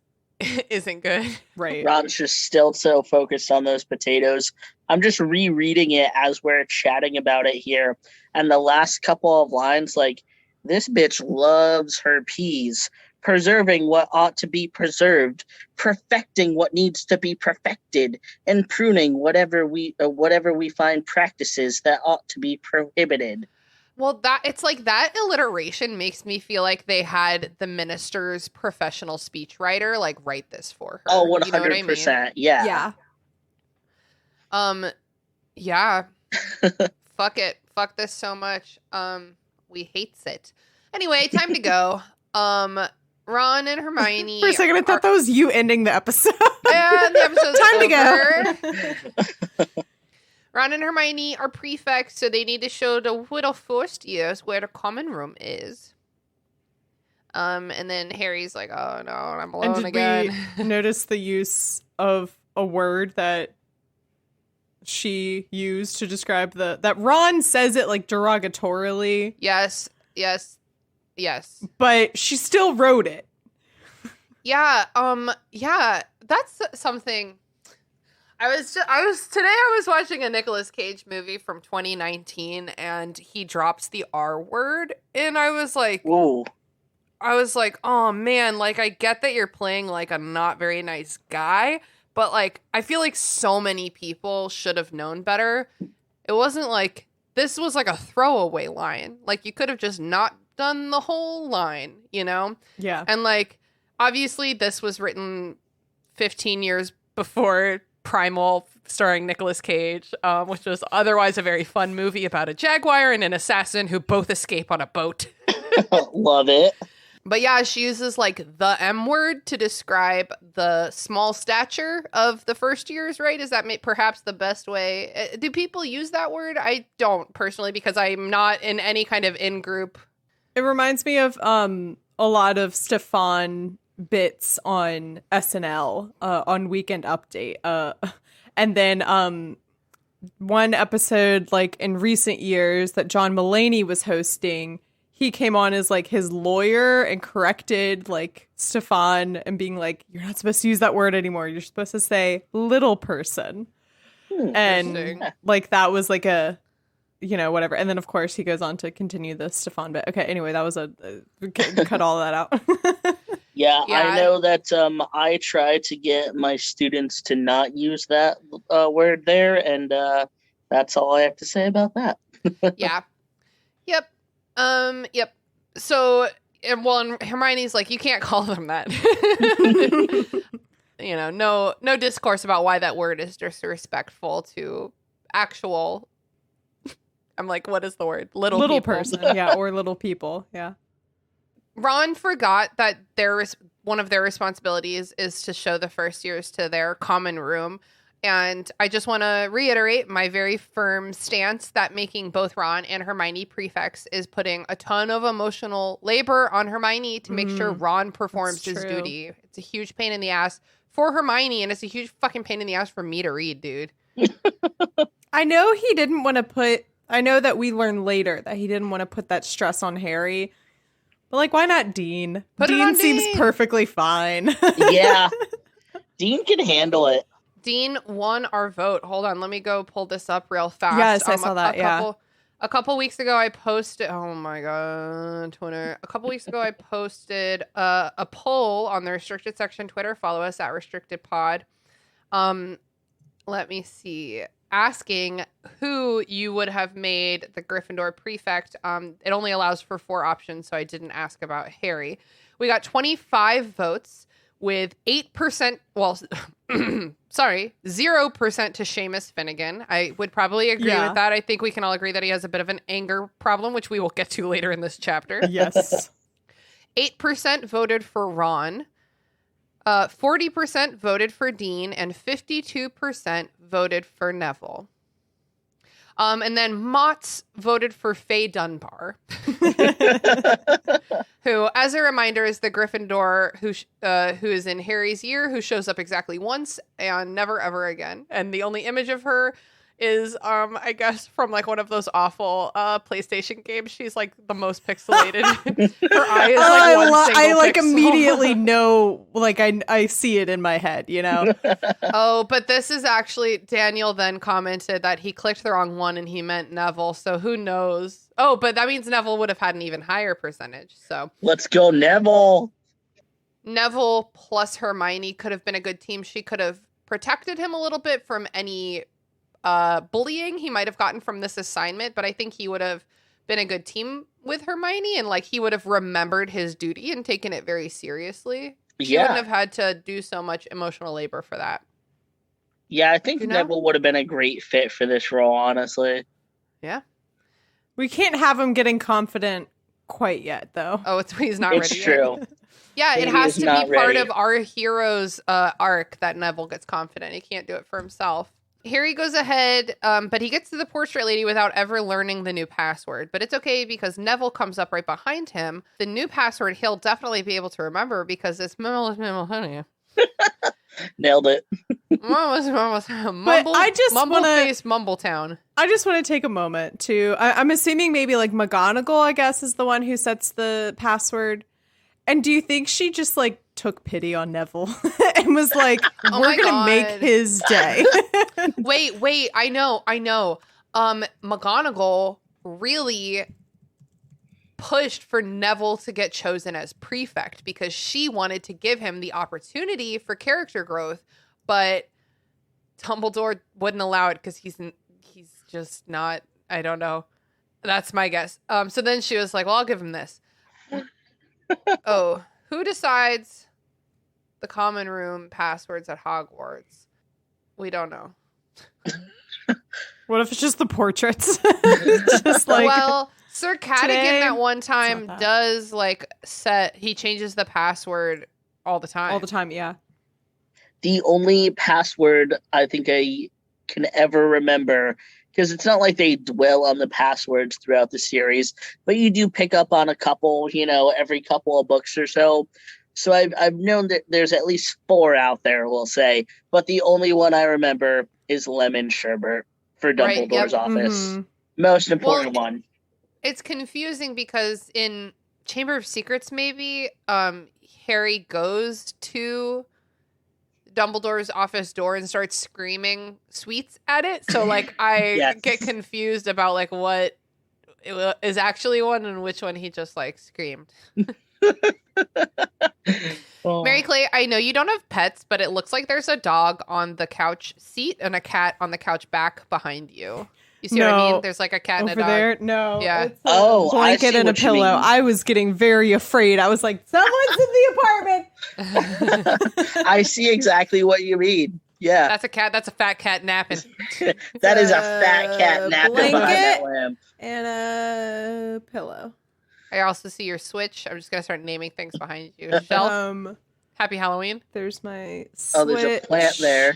isn't good. Right. Ron's just still so focused on those potatoes. I'm just rereading it as we're chatting about it here. And the last couple of lines, like, this bitch loves her peas, preserving what ought to be preserved, perfecting what needs to be perfected, and pruning whatever we find practices that ought to be prohibited. Well, it's like that alliteration makes me feel like they had the minister's professional speechwriter like write this for her. Oh, 100%. You know what I mean? Yeah. Yeah. Yeah. Fuck it. Fuck this so much. We hates it. Anyway, time to go. Ron and Hermione. For a second, I thought that was you ending the episode. And the episode's time to go. Ron and Hermione are prefects, so they need to show the little first years where the common room is. And then Harry's like, "Oh no, I'm alone again." We notice the use of a word that she used to describe that Ron says it like derogatorily. Yes. But she still wrote it. Yeah. Yeah. That's something. I was watching a Nicolas Cage movie from 2019, and he drops the R word, and I was like, whoa. I was like, oh man, like I get that you're playing like a not very nice guy, but like I feel like so many people should have known better. It wasn't like this was like a throwaway line. Like you could have just not done the whole line, you know? Yeah. And like obviously this was written 15 years before Primal, starring Nicolas Cage, which was otherwise a very fun movie about a jaguar and an assassin who both escape on a boat. Love it. But yeah, she uses like the M word to describe the small stature of the first years, right? Is that perhaps the best way? Do people use that word? I don't personally, because I'm not in any kind of in-group. It reminds me of a lot of Stefan bits on SNL on Weekend Update. And then one episode like in recent years that John Mulaney was hosting, he came on as like his lawyer and corrected like Stefan and being like, you're not supposed to use that word anymore. You're supposed to say little person. And like that was like a, you know, whatever. And then of course he goes on to continue the Stefan bit. Okay, anyway, that was cut all that out. Yeah, I know that I try to get my students to not use that word there, and that's all I have to say about that. Yeah. Yep. Yep. So, and Hermione's like, you can't call them that. You know, no discourse about why that word is disrespectful to actual. I'm like, what is the word? Little people. Person, yeah, or little people, yeah. Ron forgot that one of their responsibilities is to show the first years to their common room. And I just want to reiterate my very firm stance that making both Ron and Hermione prefects is putting a ton of emotional labor on Hermione to make sure Ron performs his duty. It's a huge pain in the ass for Hermione, and it's a huge fucking pain in the ass for me to read, dude. I know he didn't want to I know that we learned later that he didn't want to put that stress on Harry. But, like, why not Dean? Dean seems perfectly fine. Yeah. Dean can handle it. Dean won our vote. Hold on. Let me go pull this up real fast. Yes, I saw that, A couple weeks ago, I posted... Oh, my God. Twitter. A couple weeks ago, I posted a poll on the restricted section Twitter. Follow us at restrictedpod. Let me see. Asking who you would have made the Gryffindor prefect. It only allows for 4 options, so I didn't ask about Harry. We got 25 votes with 8%, well, sorry, 0% to Seamus Finnegan. I would probably agree with that. I think we can all agree that he has a bit of an anger problem, which we will get to later in this chapter. Yes. 8% voted for Ron. 40% voted for Dean, and 52% voted for Neville. And then Mott's voted for Faye Dunbar, who, as a reminder, is the Gryffindor who is in Harry's year, who shows up exactly once and never ever again. And the only image of her is, I guess, from like one of those awful PlayStation games. She's like the most pixelated. Her eye is like one single I like pixel. immediately know, like I see it in my head, you know. Oh, but this is actually, Daniel then commented that he clicked the wrong one and he meant Neville. So who knows? Oh, but that means Neville would have had an even higher percentage. So let's go, Neville. Neville plus Hermione could have been a good team. She could have protected him a little bit from any bullying he might have gotten from this assignment, but I think he would have been a good team with Hermione and like he would have remembered his duty and taken it very seriously. She wouldn't have had to do so much emotional labor for that. Yeah, I think Neville would have been a great fit for this role, honestly. Yeah. We can't have him getting confident quite yet, though. Oh, he's not ready. It's true. Yeah, it has to be part of our hero's arc that Neville gets confident. He can't do it for himself. Harry goes ahead, but he gets to the portrait lady without ever learning the new password. But it's okay because Neville comes up right behind him. The new password he'll definitely be able to remember because it's honey. Nailed it. Mumbletown. I just want to take a moment to, I'm assuming maybe like McGonagall, I guess, is the one who sets the password. And do you think she just like took pity on Neville and was like, we're going to make his day? Wait. I know. McGonagall really pushed for Neville to get chosen as prefect because she wanted to give him the opportunity for character growth, but Dumbledore wouldn't allow it because he's just not, I don't know. That's my guess. So then she was like, well, I'll give him this. Oh, who decides the common room passwords at Hogwarts? We don't know. What if it's just the portraits? Just like, well, Sir Cadogan that one time does like he changes the password all the time. All the time, yeah. The only password I think I can ever remember, because it's not like they dwell on the passwords throughout the series, but you do pick up on a couple, every couple of books or so. So I've known that there's at least 4 out there, we'll say. But the only one I remember is lemon sherbet for Dumbledore's office. Mm-hmm. Most important one. It's confusing because in Chamber of Secrets, maybe, Harry goes to Dumbledore's office door and starts screaming sweets at it. So, like, I get confused about, like, what is actually one and which one he just, like, screamed. Mary Clay, I know you don't have pets, but it looks like there's a dog on the couch seat and a cat on the couch back behind you. You see what I mean? There's like a cat and a dog. Over there? No. Yeah. It's a blanket and a pillow. I was getting very afraid. I was like, someone's in the apartment. I see exactly what you mean. Yeah. That's a cat. That's a fat cat napping. That is a fat cat napping behind that lamp. And a pillow. I also see your Switch. I'm just going to start naming things behind you. Shelf. Happy Halloween. There's my Switch. Oh, there's a plant there.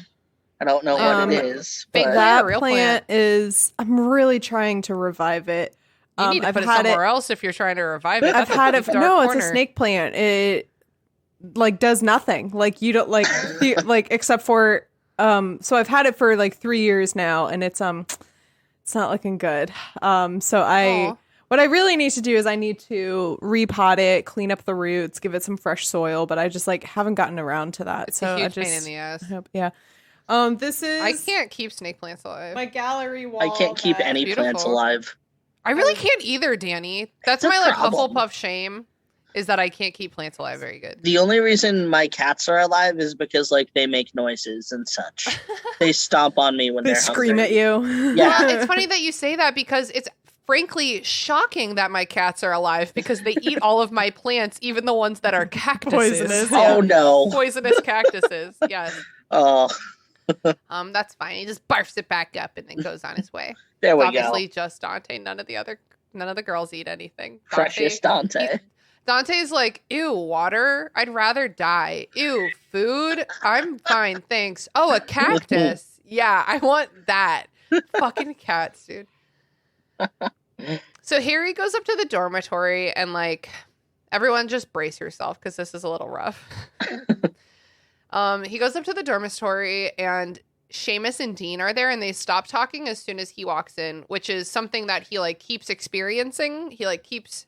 I don't know what it is. But that plant is, I'm really trying to revive it. You need to put it somewhere else if you're trying to revive it. I've had it. No, it's a snake plant. It like does nothing. Like you don't like, except for, so I've had it for like 3 years now and it's not looking good. What I really need to do is I need to repot it, clean up the roots, give it some fresh soil, but I just like haven't gotten around to that. It's a huge pain in the ass. Yeah. This is... I can't keep snake plants alive. My gallery wall. I can't keep any plants alive. I really can't either, Danny. That's my like Hufflepuff shame, is that I can't keep plants alive very good. The only reason my cats are alive is because like they make noises and such. They stomp on me when they're scream hungry. At you. Yeah. It's funny that you say that because it's frankly shocking that my cats are alive because they eat all of my plants, even the ones that are cactuses. Poisonous. Oh no. Poisonous cactuses. Yes. Oh. That's fine. He just barfs it back up and then goes on his way. There we go. Obviously just Dante. None of the girls eat anything. Precious Dante. Dante's like, ew, water? I'd rather die. Ew, food? I'm fine, thanks. Oh, a cactus. Yeah, I want that. Fucking cats, dude. So Harry goes up to the dormitory and like, everyone just brace yourself because this is a little rough. He goes up to the dormitory and Seamus and Dean are there and they stop talking as soon as he walks in, which is something that he like keeps experiencing. He like keeps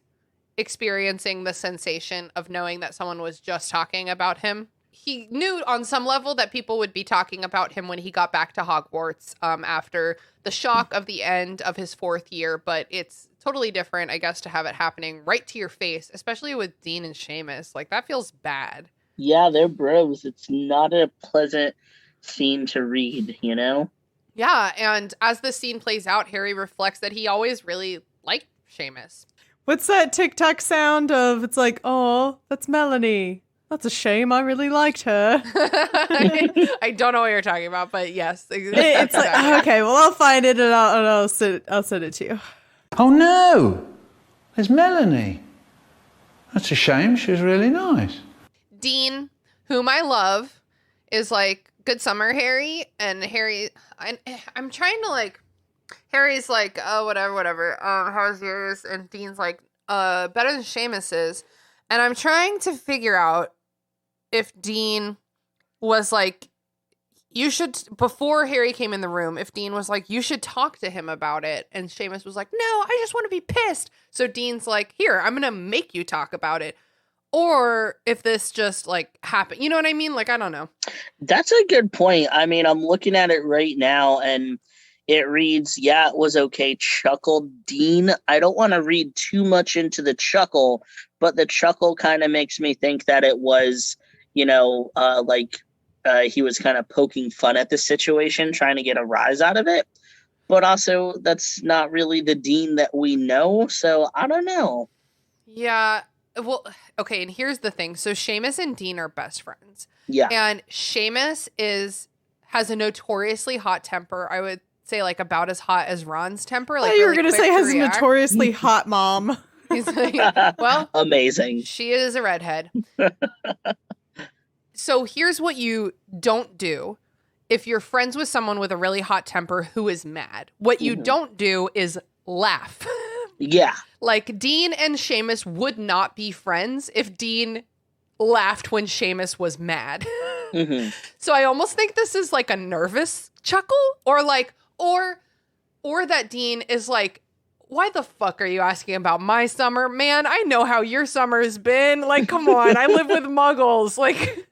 experiencing the sensation of knowing that someone was just talking about him. He knew on some level that people would be talking about him when he got back to Hogwarts after the shock of the end of his 4th year, but it's totally different, I guess, to have it happening right to your face, especially with Dean and Seamus. Like, that feels bad. Yeah, they're bros. It's not a pleasant scene to read, Yeah, and as the scene plays out, Harry reflects that he always really liked Seamus. What's that TikTok sound of? It's like, oh, that's Melanie. That's a shame. I really liked her. I don't know what you're talking about, but yes. It's like, okay, well, I'll find it and I'll send it to you. Oh, no. There's Melanie. That's a shame. She was really nice. Dean, whom I love, is like, good summer, Harry. And Harry, I'm trying to like, Harry's like, oh, whatever. How's yours? And Dean's like, better than Seamus's. And I'm trying to figure out if Dean was like, you should, before Harry came in the room, if Dean was like, you should talk to him about it. And Seamus was like, no, I just want to be pissed. So Dean's like, here, I'm going to make you talk about it. Or if this just like happened, you know what I mean? Like, I don't know. That's a good point. I mean, I'm looking at it right now and it reads, yeah, it was okay. Chuckled Dean. I don't want to read too much into the chuckle, but the chuckle kind of makes me think that it was, he was kind of poking fun at the situation, trying to get a rise out of it. But also, that's not really the Dean that we know. So I don't know. Yeah. Well, okay. And here's the thing. So Seamus and Dean are best friends. Yeah. And Seamus has a notoriously hot temper. I would say like about as hot as Ron's temper. Like, you were going to say has a notoriously hot mom. He's like, well, amazing. She is a redhead. So here's what you don't do if you're friends with someone with a really hot temper who is mad. What you don't do is laugh. Yeah. Like Dean and Seamus would not be friends if Dean laughed when Seamus was mad. Mm-hmm. So I almost think this is like a nervous chuckle or that Dean is like, why the fuck are you asking about my summer? Man, I know how your summer's been. Like, come on, I live with muggles. Like,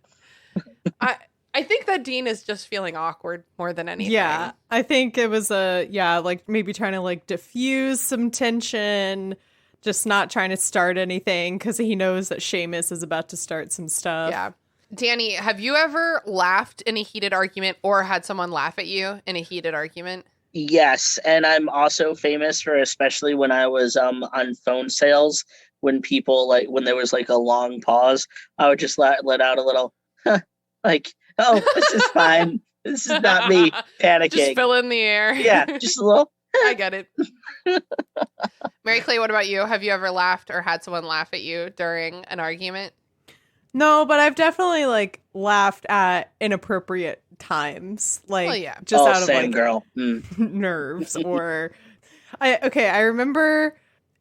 I think that Dean is just feeling awkward more than anything. Yeah, I think it was like maybe trying to like diffuse some tension, just not trying to start anything because he knows that Seamus is about to start some stuff. Yeah. Danny, have you ever laughed in a heated argument or had someone laugh at you in a heated argument? Yes, and I'm also famous for, especially when I was on phone sales, when there was like a long pause, I would just let out a little, like, oh, this is fine. This is not me panicking. Just fill in the air. Yeah, just a little. I get it. Mary Clay, what about you? Have you ever laughed or had someone laugh at you during an argument? No, but I've definitely like laughed at inappropriate times, like just out of like girl. nerves or I remember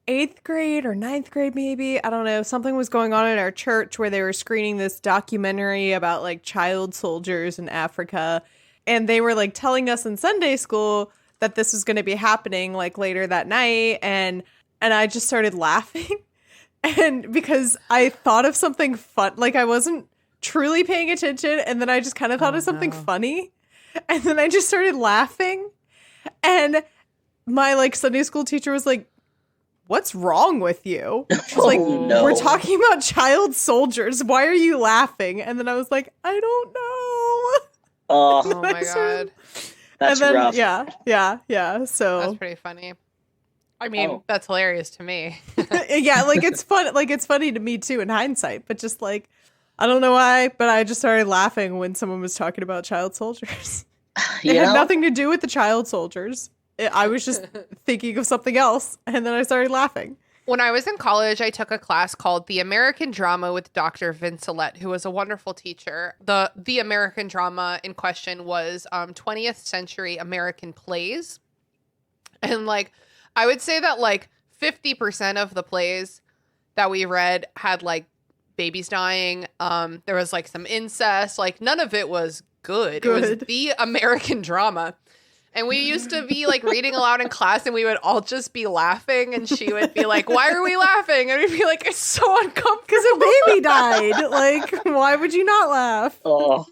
8th grade or 9th grade, maybe, I don't know, something was going on in our church where they were screening this documentary about like child soldiers in Africa, and they were like telling us in Sunday school that this was going to be happening like later that night, and I just started laughing. And because I thought of something fun, like I wasn't truly paying attention, and then I just kind of thought of something funny, and then I just started laughing, and my like Sunday school teacher was like, "What's wrong with you?" She's like, no. "We're talking about child soldiers. Why are you laughing?" And then I was like, "I don't know." Oh my God. That's rough. Yeah. So that's pretty funny. I mean, that's hilarious to me. Yeah, like it's fun. Like it's funny to me too in hindsight, but just like, I don't know why, but I just started laughing when someone was talking about child soldiers. It had nothing to do with the child soldiers. I was just thinking of something else, and then I started laughing. When I was in college, I took a class called The American Drama with Dr. Vincelette, who was a wonderful teacher. The American drama in question was 20th century American plays. And like, I would say that like 50% of the plays that we read had like babies dying. There was like some incest. Like none of it was good. It was the American drama. And we used to be like reading aloud in class, and we would all just be laughing. And she would be like, "Why are we laughing?" And we'd be like, "It's so uncomfortable because a baby died." Like, why would you not laugh? Oh,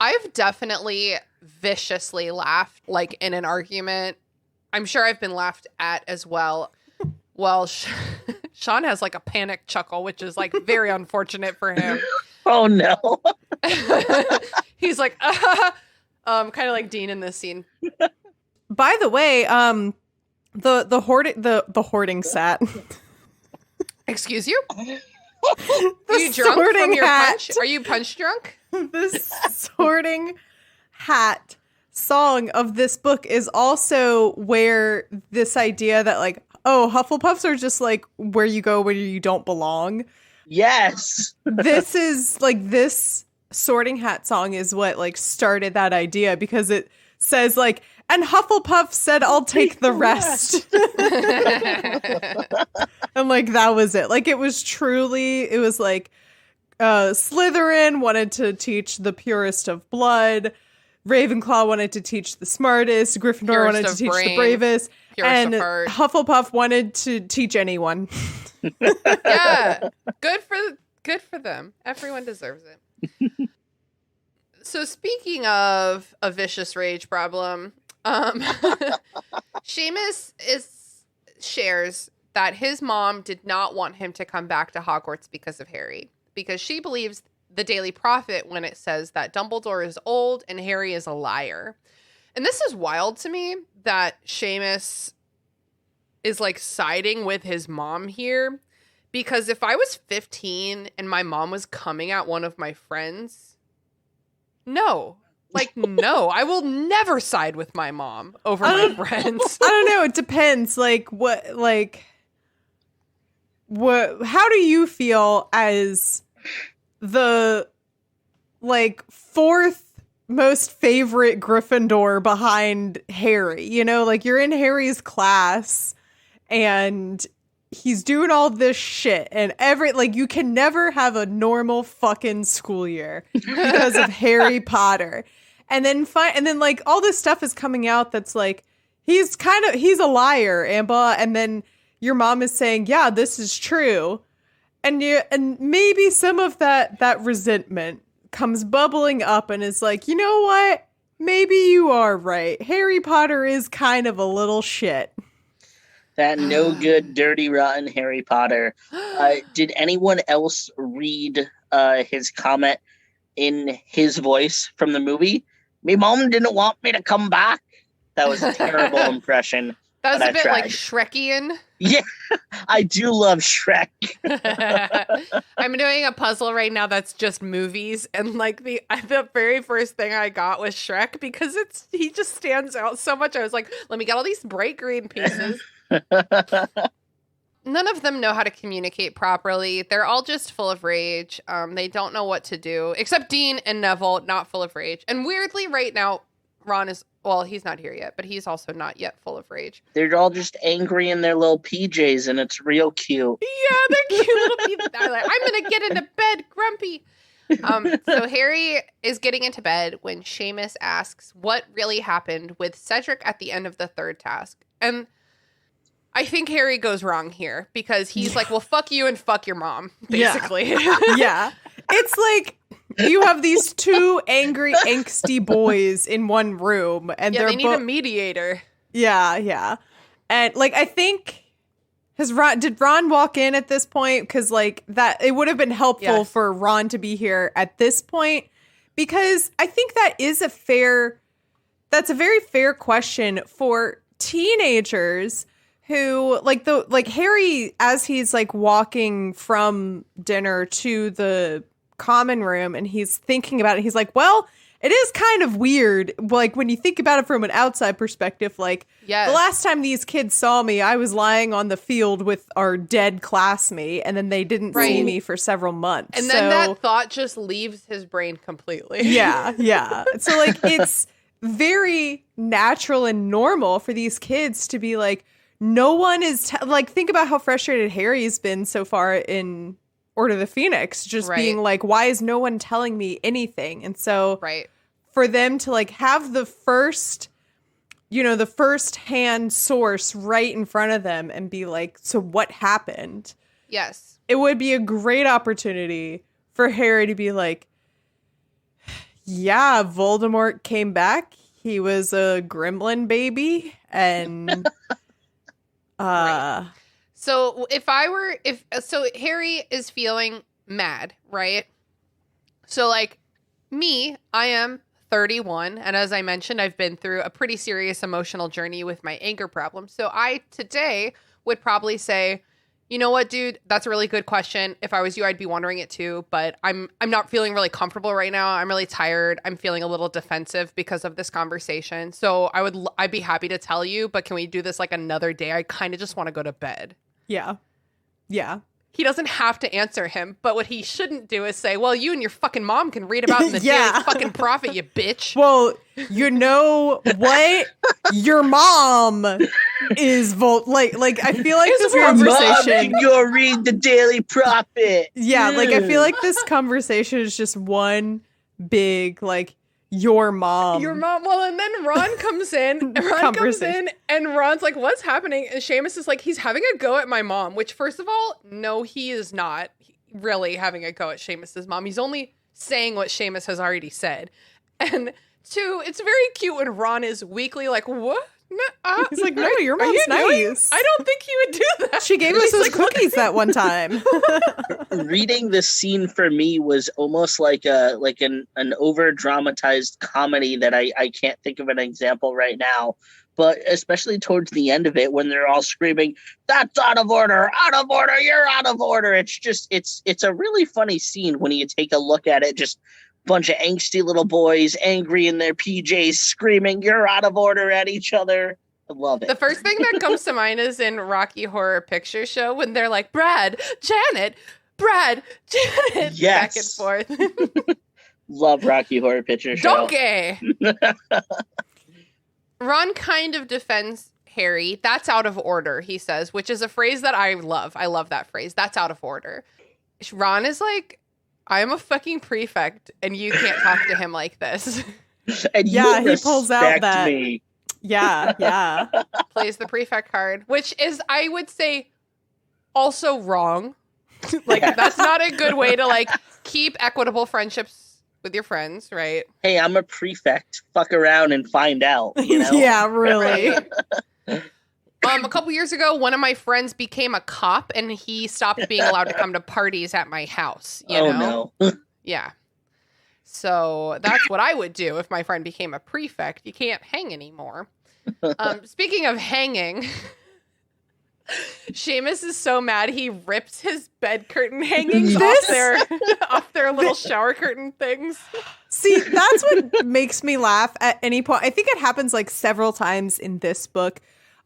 I've definitely viciously laughed like in an argument. I'm sure I've been laughed at as well. Well, Sean has like a panic chuckle, which is like very unfortunate for him. Oh no. He's like, kind of like Dean in this scene. By the way, The hoarding sat. Excuse you? Are you drunk from your punch? Are you punch drunk? This sorting hat song of this book is also where this idea that like, oh, Hufflepuffs are just like where you go when you don't belong. Yes. This is like, this sorting hat song is what like started that idea, because it says like, and Hufflepuff said, I'll take the rest. And like, that was it. Like, it was like, Slytherin wanted to teach the purest of blood. Ravenclaw wanted to teach the smartest. Gryffindor wanted to teach the bravest. And Hufflepuff wanted to teach anyone. Yeah. Good for them. Everyone deserves it. So speaking of a vicious rage problem, Seamus shares that his mom did not want him to come back to Hogwarts because of Harry, because she believes the Daily Prophet when it says that Dumbledore is old and Harry is a liar. And this is wild to me that Seamus is like siding with his mom here, because if I was 15 and my mom was coming at one of my friends, no, I will never side with my mom over my friends. I don't know. It depends. How do you feel as the fourth most favorite Gryffindor behind Harry? You know, like, you're in Harry's class and he's doing all this shit, and you can never have a normal fucking school year because of Harry Potter. And then like all this stuff is coming out that's like, he's a liar, Amber. And then your mom is saying, yeah, this is true. And maybe some of that resentment comes bubbling up and is like, you know what? Maybe you are right. Harry Potter is kind of a little shit. That no good, dirty, rotten Harry Potter. Did anyone else read his comment in his voice from the movie? Me mom didn't want me to come back. That was a terrible impression. That was a bit like Shrekian. Yeah, I do love Shrek. I'm doing a puzzle right now that's just movies, and like the very first thing I got was Shrek, because he just stands out so much. I was like, let me get all these bright green pieces. None of them know how to communicate properly. They're all just full of rage. They don't know what to do, except Dean and Neville, not full of rage. And weirdly, right now, Ron is, well, he's not here yet, but he's also not yet full of rage. They're all just angry in their little PJs, and it's real cute. Yeah, they're cute little people. They're like, I'm going to get into bed, grumpy. So Harry is getting into bed when Seamus asks what really happened with Cedric at the end of the third task. And I think Harry goes wrong here, because he's like, well, fuck you and fuck your mom, basically. Yeah. It's like, you have these two angry, angsty boys in one room, and they need a mediator. Yeah. And like, I think did Ron walk in at this point? Because like that, it would have been helpful for Ron to be here at this point, because I think that's a very fair question for teenagers who like Harry, as he's like walking from dinner to the common room and he's thinking about it, he's like, well, it is kind of weird, like when you think about it from an outside perspective, like, the last time these kids saw me, I was lying on the field with our dead classmate, and then they didn't see me for several months. And then that thought just leaves his brain completely. Yeah. So like, it's very natural and normal for these kids to be like, no one is like, think about how frustrated Harry's been so far in Order of the Phoenix, just being like, why is no one telling me anything? And so for them to like have the first hand source right in front of them and be like, so what happened? Yes. It would be a great opportunity for Harry to be like, yeah, Voldemort came back. He was a gremlin baby. And So so Harry is feeling mad, right? So like me, I am 31, and as I mentioned, I've been through a pretty serious emotional journey with my anger problem. So I today would probably say, you know what, dude, that's a really good question. If I was you, I'd be wondering it too, but I'm not feeling really comfortable right now. I'm really tired. I'm feeling a little defensive because of this conversation. So I'd be happy to tell you, but can we do this like another day? I kind of just want to go to bed. Yeah. Yeah. He doesn't have to answer him, but what he shouldn't do is say, well, you and your fucking mom can read about in the Daily fucking Prophet, you bitch. Well, you know what? Your mom is like I feel like this conversation. Mom, go read the Daily Prophet. Yeah, like I feel like this conversation is just one big like your mom. Well, and then Ron comes in. And Ron's like, what's happening? And Seamus is like, he's having a go at my mom, which first of all, no, he is not really having a go at Seamus's mom. He's only saying what Seamus has already said. And two, it's very cute when Ron is weakly like, what? No, he's like, no, your mom's nice. I don't think he would do that. She gave us those cookies that one time. Reading this scene for me was almost like an over dramatized comedy that I can't think of an example right now. But especially towards the end of it, when they're all screaming, "That's out of order! Out of order! You're out of order!" It's just it's a really funny scene when you take a look at it. Just bunch of angsty little boys, angry in their PJs, screaming, "You're out of order!" at each other. I love it. The first thing that comes to mind is in Rocky Horror Picture Show when they're like, Brad, Janet, yes. back and forth. Love Rocky Horror Picture Show. Donkey! Ron kind of defends Harry. That's out of order, he says, which is a phrase that I love. I love that phrase. That's out of order. Ron is like, I'm a fucking prefect, and you can't talk to him like this. And he pulls out that. Me. Yeah. Plays the prefect card, which is, I would say, also wrong. Like, that's not a good way to, like, keep equitable friendships with your friends, right? Hey, I'm a prefect. Fuck around and find out, you know? Yeah, really. Right? A couple years ago, one of my friends became a cop, and he stopped being allowed to come to parties at my house. You know? No. Yeah. So that's what I would do if my friend became a prefect. You can't hang anymore. Speaking of hanging, Seamus is so mad he ripped his bed curtain hangings off their little shower curtain things. See, that's what makes me laugh at any point. I think it happens like several times in this book.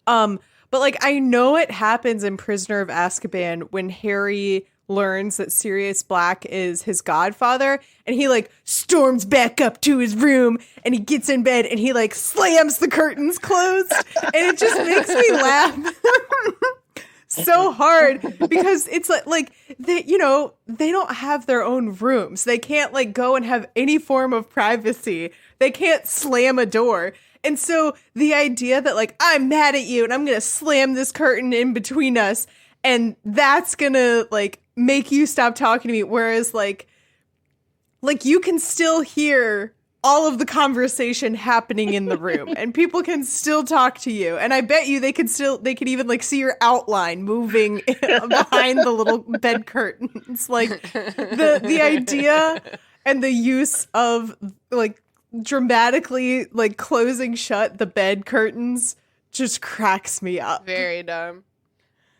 But like I know it happens in Prisoner of Azkaban when Harry learns that Sirius Black is his godfather, and he like storms back up to his room and he gets in bed and he like slams the curtains closed, and it just makes me laugh so hard because it's like they, you know, they don't have their own rooms. They can't like go and have any form of privacy. They can't slam a door. And so the idea that like, I'm mad at you and I'm going to slam this curtain in between us and that's going to like make you stop talking to me. Whereas like you can still hear all of the conversation happening in the room and people can still talk to you. And I bet you they could even like see your outline moving behind the little bed curtains. Like the idea and the use of like dramatically like closing shut the bed curtains just cracks me up. Very dumb.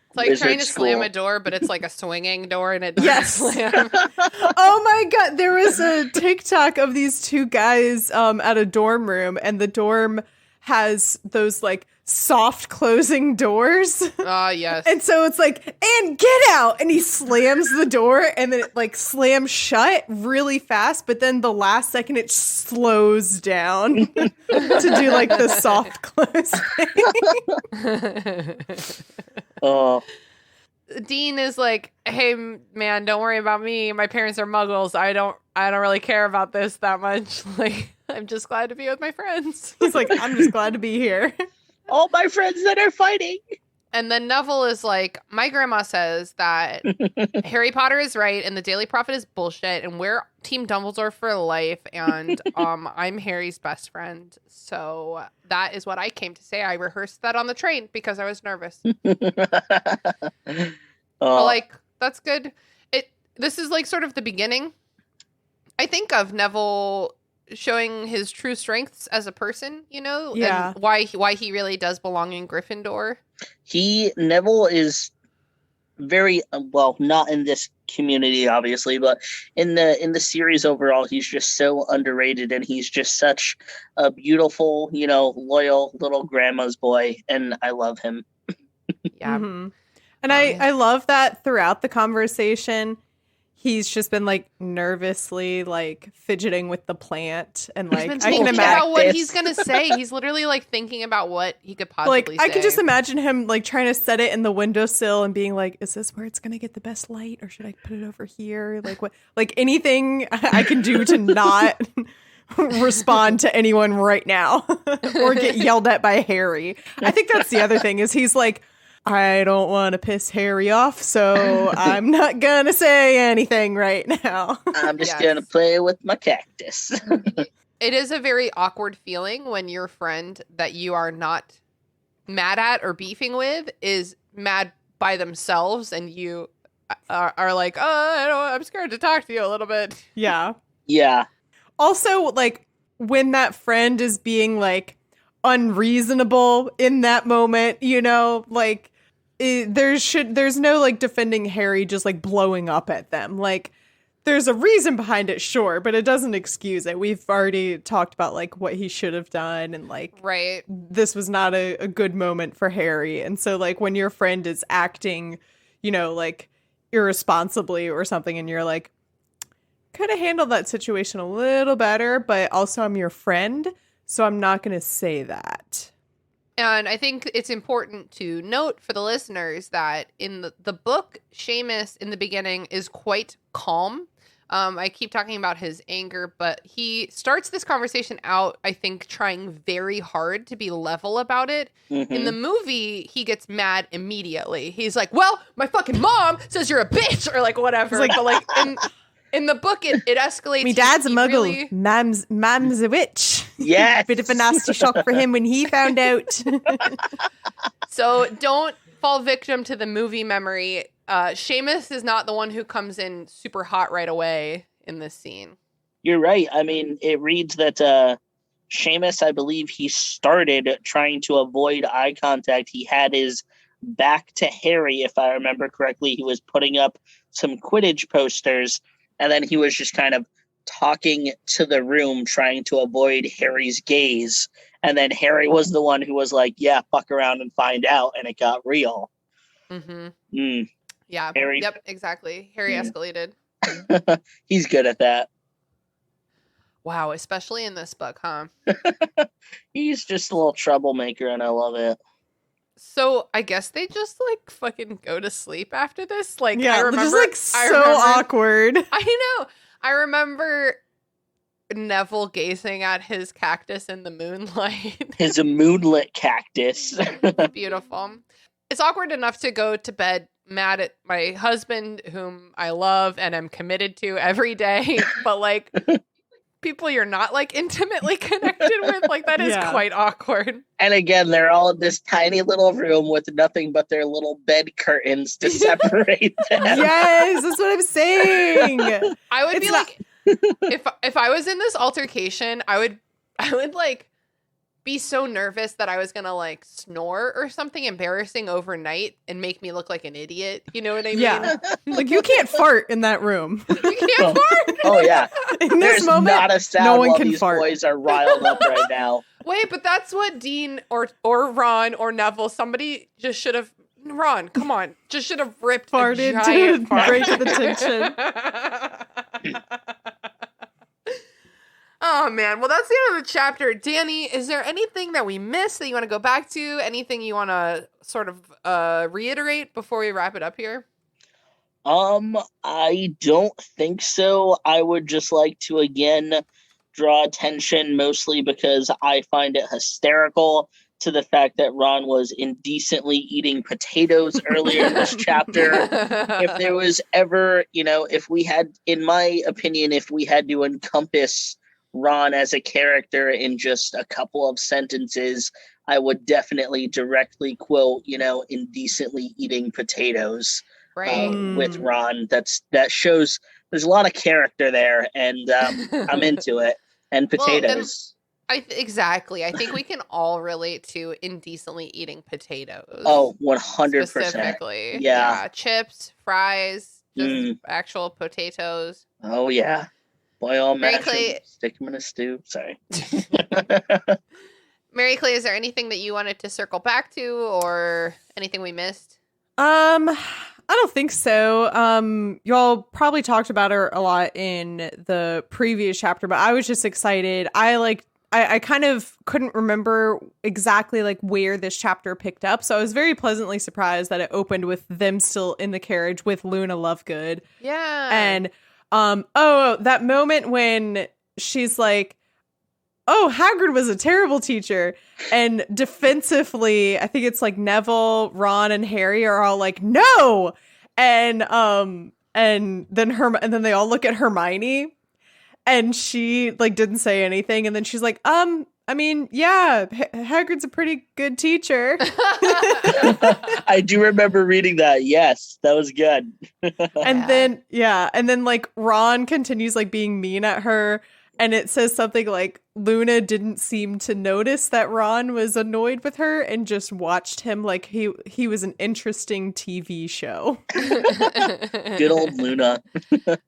It's like Wizard trying to school. slam a door, but it's like a swinging door and it doesn't slam. Oh my God. There was a TikTok of these two guys at a dorm room, and the dorm has those like soft closing doors. Yes. And so it's like, and get out. And he slams the door and then it like slams shut really fast. But then the last second it slows down to do like the soft closing. Oh. Dean is like, hey man, don't worry about me. My parents are muggles. I don't really care about this that much. Like, I'm just glad to be with my friends. He's like, I'm just glad to be here. All my friends that are fighting. And then Neville is like, my grandma says that Harry Potter is right and the Daily Prophet is bullshit and we're Team Dumbledore for life and I'm Harry's best friend. So that is what I came to say. I rehearsed that on the train because I was nervous. But like, that's good. This is like sort of the beginning. I think of Neville showing his true strengths as a person, Yeah. and why he really does belong in Gryffindor. Neville is very well, not in this community obviously, but in the series overall, he's just so underrated, and he's just such a beautiful, loyal little grandma's boy, and I love him. Yeah. Mm-hmm. And I love that throughout the conversation he's just been like nervously like fidgeting with the plant, and like I can imagine about what he's gonna say. He's literally like thinking about what he could possibly say. I could just imagine him like trying to set it in the windowsill and being like, "Is this where it's gonna get the best light, or should I put it over here?" Like what? Like anything I can do to not respond to anyone right now or get yelled at by Harry. I think that's the other thing is he's like, I don't want to piss Harry off, so I'm not going to say anything right now. I'm just going to play with my cactus. It is a very awkward feeling when your friend that you are not mad at or beefing with is mad by themselves, and you are like, I'm scared to talk to you a little bit. Yeah. Yeah. Also, like, when that friend is being, like, unreasonable in that moment, like, there's no like defending Harry just like blowing up at them. Like there's a reason behind it, sure, but it doesn't excuse it. We've already talked about like what he should have done, and like right, this was not a good moment for Harry. And so like when your friend is acting, like irresponsibly or something, and you're like, could have handled that situation a little better, but also I'm your friend, so I'm not going to say that. And I think it's important to note for the listeners that in the book, Seamus in the beginning is quite calm. I keep talking about his anger, but he starts this conversation out, I think, trying very hard to be level about it. Mm-hmm. In the movie, he gets mad immediately. He's like, well, my fucking mom says you're a bitch, or like whatever. But like in the book, it escalates. Me dad's a muggle. Mam's a witch. Yeah. Bit of a nasty shock for him when he found out. So don't fall victim to the movie memory. Seamus is not the one who comes in super hot right away in this scene. You're right. I mean, it reads that Seamus, I believe he started trying to avoid eye contact. He had his back to Harry, if I remember correctly. He was putting up some Quidditch posters, and then he was just kind of talking to the room, trying to avoid Harry's gaze. And then Harry was the one who was like, yeah, fuck around and find out. And it got real. Mm-hmm. Mm. Yeah. Harry. Yep, exactly. Harry escalated. He's good at that. Wow, especially in this book, huh? He's just a little troublemaker, and I love it. So I guess they just like fucking go to sleep after this. Like, yeah, I remember, just like awkward. I know. I remember Neville gazing at his cactus in the moonlight. His moonlit cactus. Beautiful. It's awkward enough to go to bed mad at my husband, whom I love and am committed to every day. But like people you're not like intimately connected with, like that is quite awkward. And again, they're all in this tiny little room with nothing but their little bed curtains to separate them. Yes, that's what I'm saying. I would be like, if I was in this altercation, I would like be so nervous that I was gonna like snore or something embarrassing overnight and make me look like an idiot. You know what I mean? Yeah. Like you can't fart in that room. You can't fart. Oh yeah. In this moment, not a sound no one while can these fart. boys are riled up right now. Wait, but that's what Dean or Ron or Neville, somebody just should have. Ron, come on, just should have ripped farted a giant to fart. break the tension. Oh man, well that's the end of the chapter. Danny, is there anything that we missed that you want to go back to? Anything you want to sort of reiterate before we wrap it up here? I don't think so. I would just like to again draw attention, mostly because I find it hysterical, to the fact that Ron was indecently eating potatoes earlier in this chapter. If there was ever, if we had, in my opinion, if we had to encompass Ron as a character in just a couple of sentences, I would definitely directly quote, indecently eating potatoes with Ron. That shows there's a lot of character there, and I'm into it. And potatoes. Exactly. I think we can all relate to indecently eating potatoes. Oh, 100%. Specifically. Yeah. Chips, fries, just actual potatoes. Oh, yeah. Boil all Mary mash Clay, them, stick them in a stew. Sorry. Mary Clay, is there anything that you wanted to circle back to or anything we missed? I don't think so. Y'all probably talked about her a lot in the previous chapter, but I was just excited. I kind of couldn't remember exactly like where this chapter picked up. So I was very pleasantly surprised that it opened with them still in the carriage with Luna Lovegood. Yeah. And that moment when she's like, oh, Hagrid was a terrible teacher. And defensively, I think it's like Neville, Ron, and Harry are all like, no. And then they all look at Hermione and she like didn't say anything. And then she's like, I mean, yeah, Hagrid's a pretty good teacher. I do remember reading that. Yes, that was good. And then like Ron continues like being mean at her. And it says something like Luna didn't seem to notice that Ron was annoyed with her and just watched him like he was an interesting TV show. Good old Luna.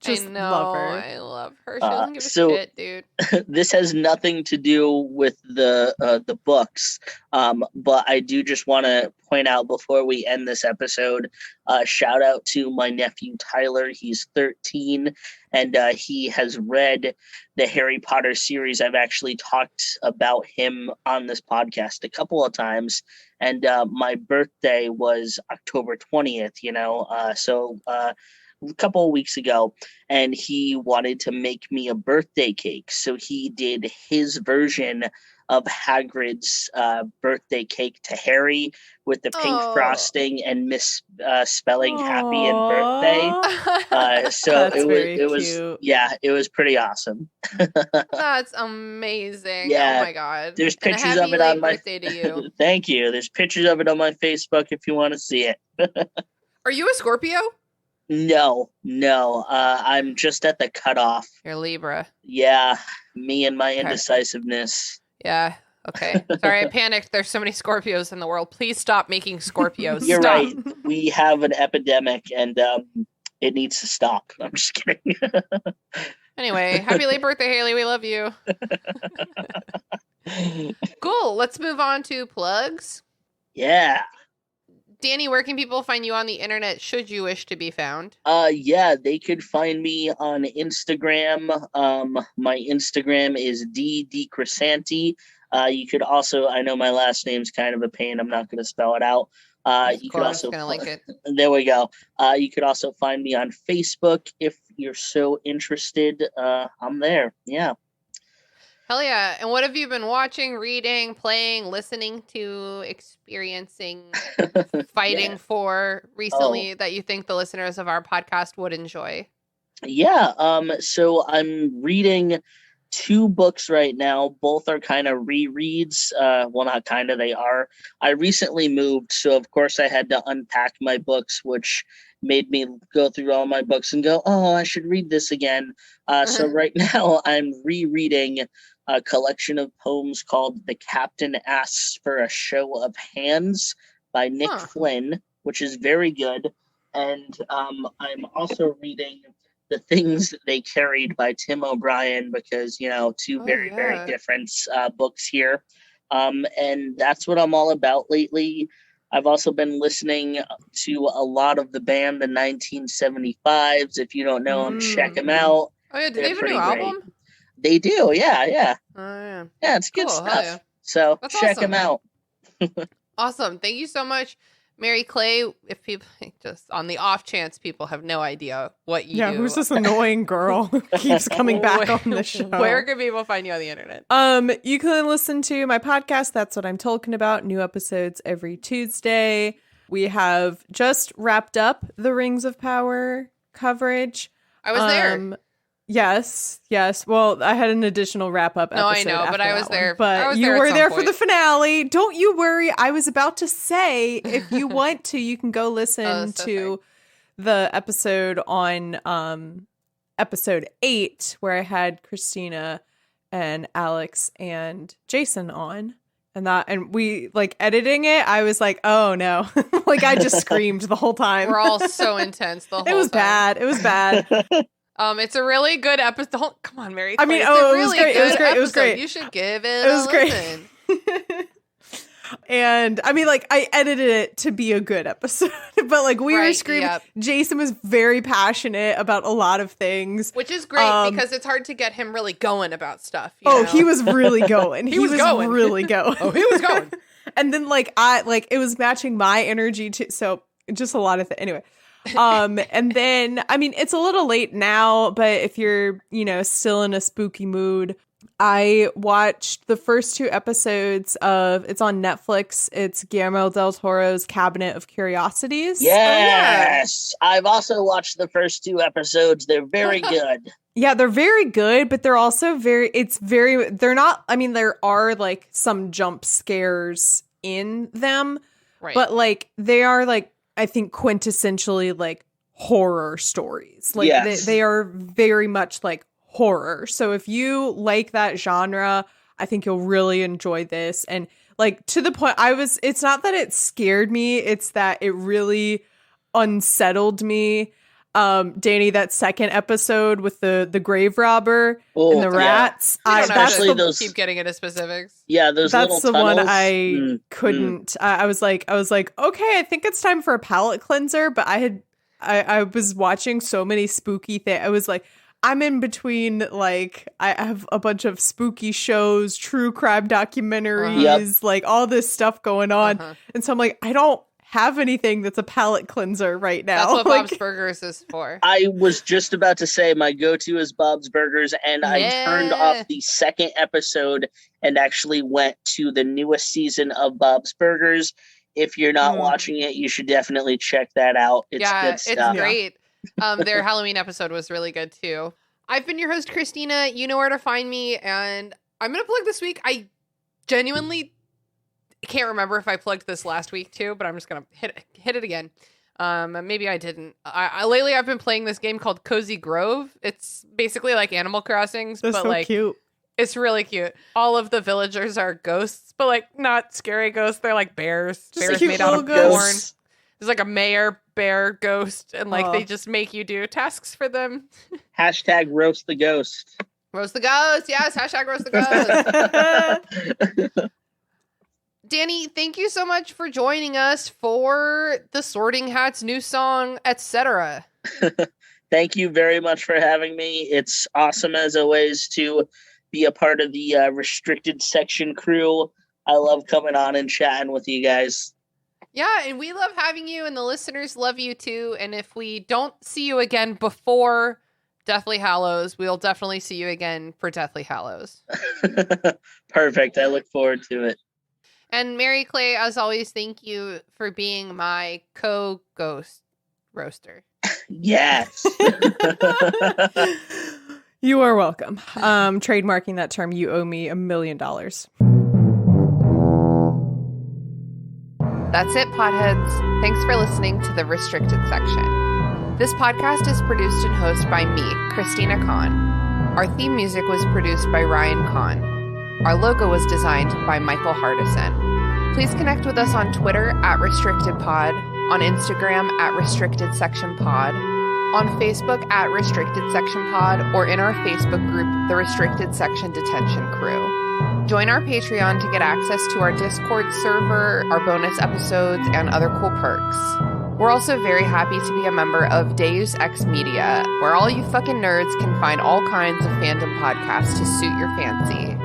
Just I know. love her. I love her. She doesn't give a shit, dude. This has nothing to do with the books, but I do just want to point out before we end this episode, shout out to my nephew Tyler. He's 13, and he has read the Harry Potter series. I've actually talked about him on this podcast a couple of times, and my birthday was October 20th, so a couple of weeks ago, and he wanted to make me a birthday cake. So he did his version of Hagrid's birthday cake to Harry with the pink frosting and misspelling happy and birthday. So it was pretty awesome. That's amazing. Yeah, oh my god. There's pictures of it on my birthday to you. Thank you. There's pictures of it on my Facebook if you want to see it. Are you a Scorpio? No. I'm just at the cutoff. You're Libra. Yeah, me and my indecisiveness. Yeah. Okay. Sorry, I panicked. There's so many Scorpios in the world. Please stop making Scorpios. You're stop. right. We have an epidemic, and it needs to stop. I'm just kidding. Anyway, happy late birthday, Haley. We love you. Cool. Let's move on to plugs. Yeah. Danny, where can people find you on the internet should you wish to be found? Yeah, they could find me on Instagram. My Instagram is ddcresanti. You could also, I know my last name's kind of a pain. I'm not going to spell it out. You could also gonna link it. There we go. You could also find me on Facebook if you're so interested. I'm there. Yeah. Hell yeah. And what have you been watching, reading, playing, listening to, experiencing, fighting for recently that you think the listeners of our podcast would enjoy? Yeah. So I'm reading 2 books right now. Both are kind of rereads. Well, not kind of, they are. I recently moved, so of course I had to unpack my books, which made me go through all my books and go, oh, I should read this again. So right now I'm rereading a collection of poems called The Captain Asks for a Show of Hands by Nick Flynn, which is very good. And I'm also reading The Things That They Carried by Tim O'Brien because, 2 very different books here. And that's what I'm all about lately. I've also been listening to a lot of the band, the 1975s. If you don't know them, check them out. Oh, yeah. Do they have a new album? They do, yeah. Oh, yeah. Yeah, it's good stuff. Yeah. So That's check awesome. them out. Awesome. Thank you so much, Mary Clay. If people, just on the off chance people have no idea what you do. Yeah, who's this annoying girl who keeps coming back on the show? Where can people find you on the internet? You can listen to my podcast, That's What I'm Talking About. New episodes every Tuesday. We have just wrapped up the Rings of Power coverage. I was there. Yes. Well, I had an additional wrap-up episode. No, I know, but I was there. But you were there for the finale. Don't you worry. I was about to say, if you want to, you can go listen to the episode on episode 8, where I had Christina and Alex and Jason on. And we like editing it. I was like, oh no. Like I just screamed the whole time. We're all so intense the whole time. It was bad. It was bad. It's a really good episode. Come on, Mary. I mean, it was great. It was great. You should give it a listen. And I mean, like, I edited it to be a good episode, but like we were screaming. Yep. Jason was very passionate about a lot of things, which is great because it's hard to get him really going about stuff. You know? He was really going. he was going. Really going. Oh, he was going. And then it was matching my energy too. So just a lot of anyway. And then, I mean, it's a little late now, but if you're, still in a spooky mood, I watched the first 2 episodes it's on Netflix. It's Guillermo del Toro's Cabinet of Curiosities. Yes. I've also watched the first 2 episodes. They're very good. Yeah, they're very good, but they're also they're not, I mean, there are like some jump scares in them, right? But like they are like, I think quintessentially like horror stories. Like yes. they are very much like horror. So if you like that genre, I think you'll really enjoy this. And like to the point it's not that it scared me, it's that it really unsettled me. Danny, that second episode with the grave robber and the rats. I keep getting into specifics. Yeah, those that's the tunnels. One I couldn't. I was like, okay, I think it's time for a palate cleanser. But I was watching so many spooky things. I was like, I'm in between, like, I have a bunch of spooky shows, true crime documentaries, like all this stuff going on. And so I'm like, I don't have anything that's a palate cleanser right now. That's what Bob's Burgers is for. I was just about to say my go-to is Bob's Burgers, and I turned off the second episode and actually went to the newest season of Bob's Burgers. If you're not watching it, you should definitely check that out. It's good stuff. It's great. Their Halloween episode was really good too. I've been your host, Christina. You know where to find me, and I'm gonna plug this week. I genuinely can't remember if I plugged this last week too, but I'm just gonna hit it again. Maybe I didn't. Lately I've been playing this game called Cozy Grove. It's basically like Animal Crossings, but so like cute. It's really cute. All of the villagers are ghosts, but like not scary ghosts. They're like bears. Just bears made out of corn. There's like a mayor bear ghost, and like they just make you do tasks for them. Hashtag roast the ghost. Roast the ghost. Yes. Hashtag roast the ghost. Danny, thank you so much for joining us for the Sorting Hat's new song, etc. Thank you very much for having me. It's awesome as always to be a part of the restricted section crew. I love coming on and chatting with you guys. Yeah, and we love having you, and the listeners love you too. And if we don't see you again before Deathly Hallows, we'll definitely see you again for Deathly Hallows. Perfect. I look forward to it. And Mary Clay, as always, thank you for being my co-ghost roaster. Yes. You are welcome. Trademarking that term, you owe me $1 million. That's it, potheads. Thanks for listening to the Restricted Section. This podcast is produced and hosted by me, Christina Kahn. Our theme music was produced by Ryan Kahn. Our logo was designed by Michael Hardison. Please connect with us on Twitter @RestrictedPod, on Instagram @RestrictedSectionPod, on Facebook @RestrictedSectionPod, or in our Facebook group, The Restricted Section Detention Crew. Join our Patreon to get access to our Discord server, our bonus episodes, and other cool perks. We're also very happy to be a member of Deus Ex Media, where all you fucking nerds can find all kinds of fandom podcasts to suit your fancy.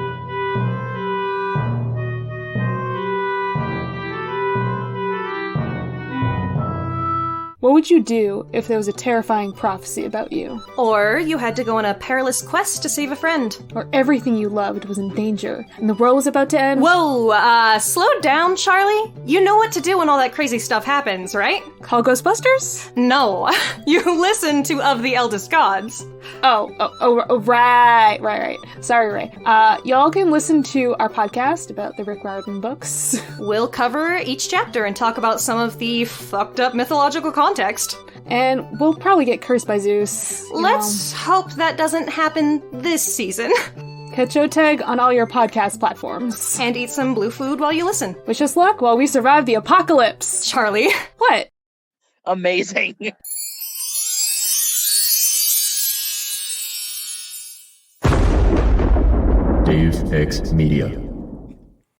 What would you do if there was a terrifying prophecy about you? Or you had to go on a perilous quest to save a friend. Or everything you loved was in danger, and the world was about to end? Whoa, slow down, Charlie. You know what to do when all that crazy stuff happens, right? Call Ghostbusters? No. You listen to Of the Eldest Gods. Right. Sorry, Ray. Y'all can listen to our podcast about the Rick Riordan books. We'll cover each chapter and talk about some of the fucked up mythological context. And we'll probably get cursed by Zeus. Let's hope that doesn't happen this season. Catch Oteg on all your podcast platforms. And eat some blue food while you listen. Wish us luck while we survive the apocalypse. Charlie. What? Amazing. Dave X Media.